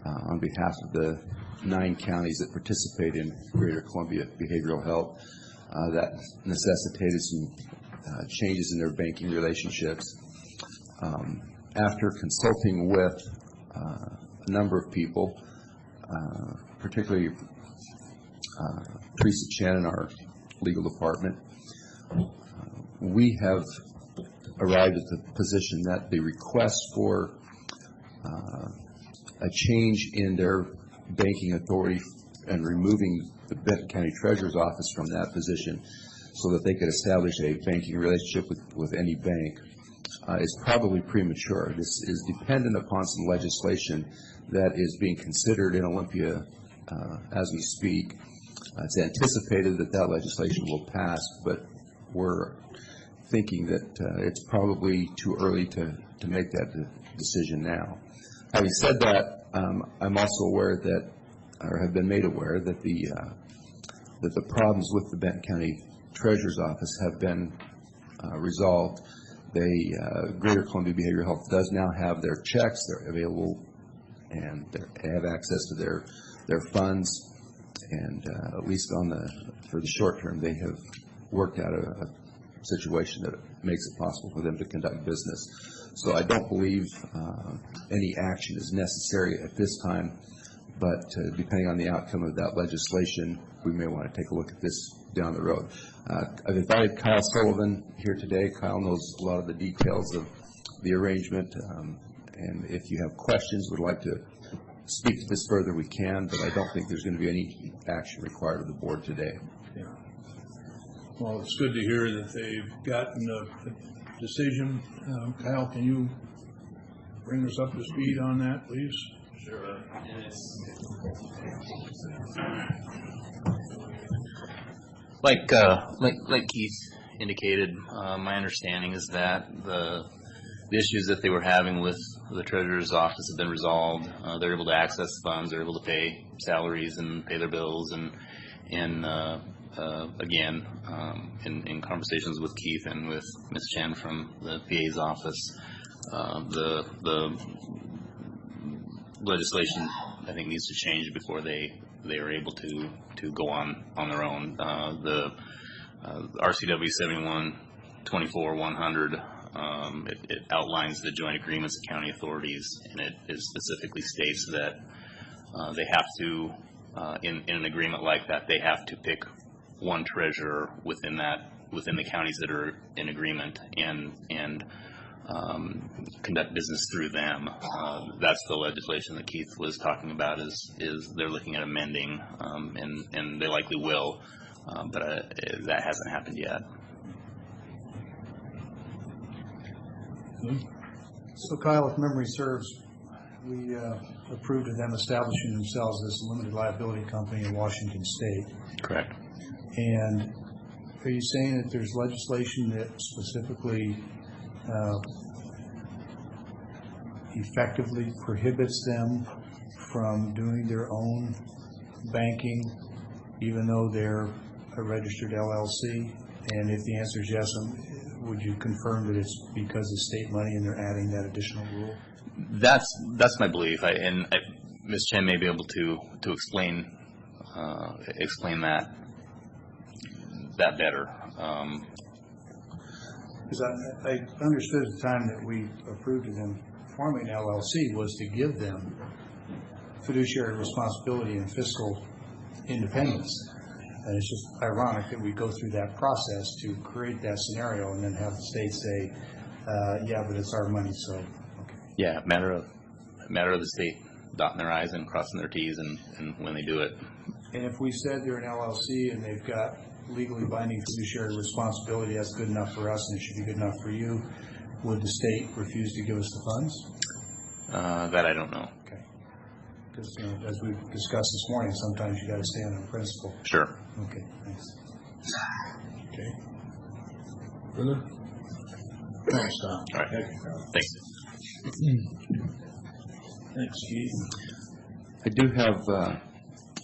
on behalf of the 9 counties that participate in Greater Columbia Behavioral Health. That necessitated some changes in their banking relationships. After consulting with a number of people, particularly Teresa Chen in our legal department, we have arrived at the position that the request for a change in their banking authority and removing the Benton County Treasurer's Office from that position so that they could establish a banking relationship with any bank is probably premature. This is dependent upon some legislation that is being considered in Olympia as we speak. It's anticipated that that legislation will pass, but we're thinking that it's probably too early to make that decision now. Having said that, I'm also aware that, or have been made aware that the problems with the Benton County Treasurer's Office have been resolved. Greater Columbia Behavioral Health does now have their checks. They're available, and they have access to their funds. And at least for the short term, they have worked out a situation that makes it possible for them to conduct business. So I don't believe any action is necessary at this time, but depending on the outcome of that legislation, we may want to take a look at this down the road. I've invited Kyle Sullivan here today. Kyle knows a lot of the details of the arrangement, and if you have questions, would like to speak to this further, we can, but I don't think there's going to be any action required of the board today. Yeah. Well, it's good to hear that they've gotten a decision. Kyle, can you bring us up to speed on that, please? Sure. Like Keith indicated, my understanding is that the issues that they were having with the treasurer's office have been resolved. They're able to access funds. They're able to pay salaries and pay their bills. And again, in conversations with Keith and with Ms. Chen from the PA's office, the legislation I think needs to change before they are able to go on their own. The RCW 7124-100. It outlines the joint agreements of county authorities, and it specifically states that they have to, in an agreement like that, they have to pick one treasurer within the counties that are in agreement and conduct business through them. That's the legislation that Keith was talking about. Is they're looking at amending, and they likely will, but that hasn't happened yet. So Kyle, if memory serves, we approved of them establishing themselves as a limited liability company in Washington State. Correct. And are you saying that there's legislation that specifically effectively prohibits them from doing their own banking, even though they're a registered LLC? And if the answer is yes, would you confirm that it's because of state money and they're adding that additional rule? That's my belief, and Ms. Chen may be able to explain that better. Because I understood at the time that we approved of them forming an LLC was to give them fiduciary responsibility and fiscal independence. And it's just ironic that we go through that process to create that scenario and then have the state say, yeah, but it's our money, so. Okay. Yeah, matter of the state dotting their I's and crossing their T's and when they do it. And if we said they're an LLC and they've got legally binding fiduciary responsibility, that's good enough for us and it should be good enough for you, would the state refuse to give us the funds? That I don't know. Okay. Because as we've discussed this morning, sometimes you got to stand on principle. Sure. Okay, thanks. Okay. Further? Thanks, Tom. All right. Thanks. Thanks, Keith. I do have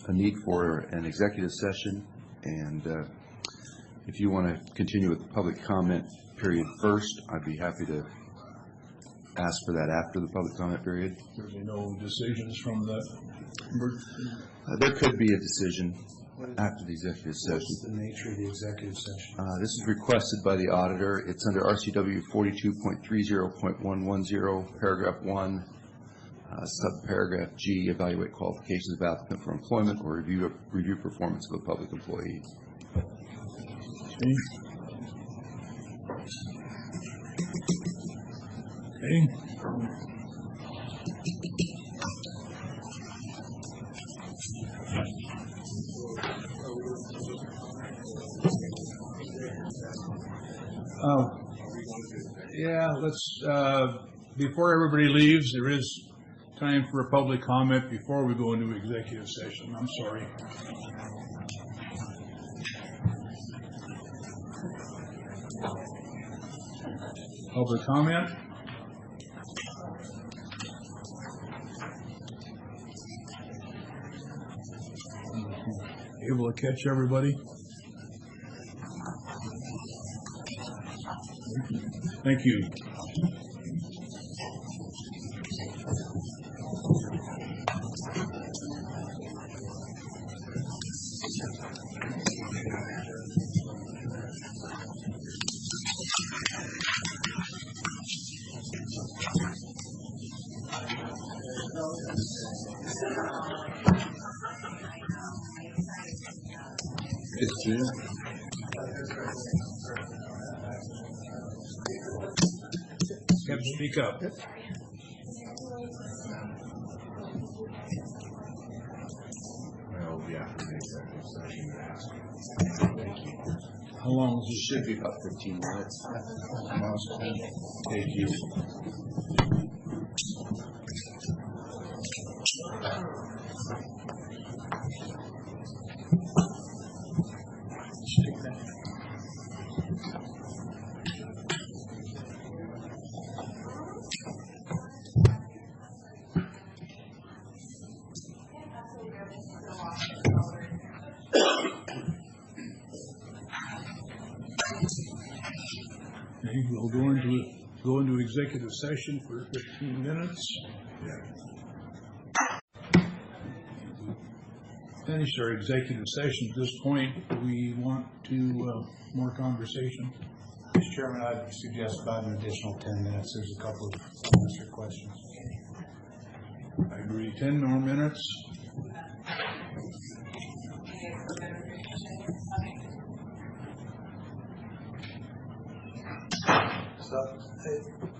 a need for an executive session, and if you want to continue with the public comment period first, I'd be happy to ask for that after the public comment period. There'll be no decisions from that. There could be a decision after the executive session. What's the nature of the executive session? This is requested by the auditor. It's under RCW 42.30.110, paragraph 1, subparagraph G, evaluate qualifications of applicant for employment or review performance of a public employee. Okay. Yeah, let's, before everybody leaves, there is time for a public comment before we go into executive session. I'm sorry. Public comment? Able to catch everybody? Thank you. It's June. You have to speak up. Well, yeah, for the executive session. Thank you. How long is It should be about 15 minutes. Thank you. Okay, we'll go into executive session for 15 minutes. Finish our executive session. At this point, we want to more conversation. Mr. Chairman, I'd suggest about an additional 10 minutes. There's a couple of unanswered questions. I agree. 10 more minutes.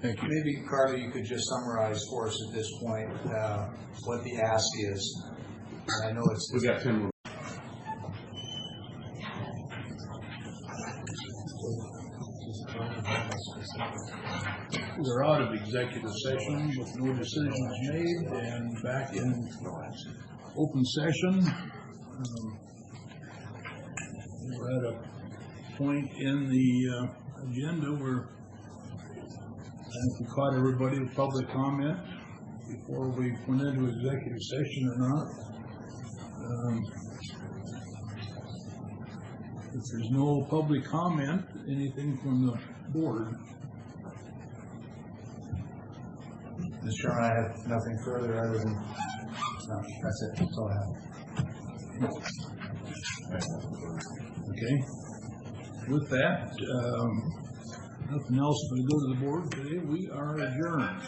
Thank you. Maybe, Carly, you could just summarize for us at this point what the ask is. And I know it's... We got 10 more. We're out of executive session with no decisions made and back in open session. We're at a point in the agenda where I think we caught everybody with public comment before we went into executive session or not. If there's no public comment, anything from the board? Mr. Chairman, I have nothing further other than, no, that's it. That's all I have. Okay. With that, nothing else but to go to the board today. We are adjourned.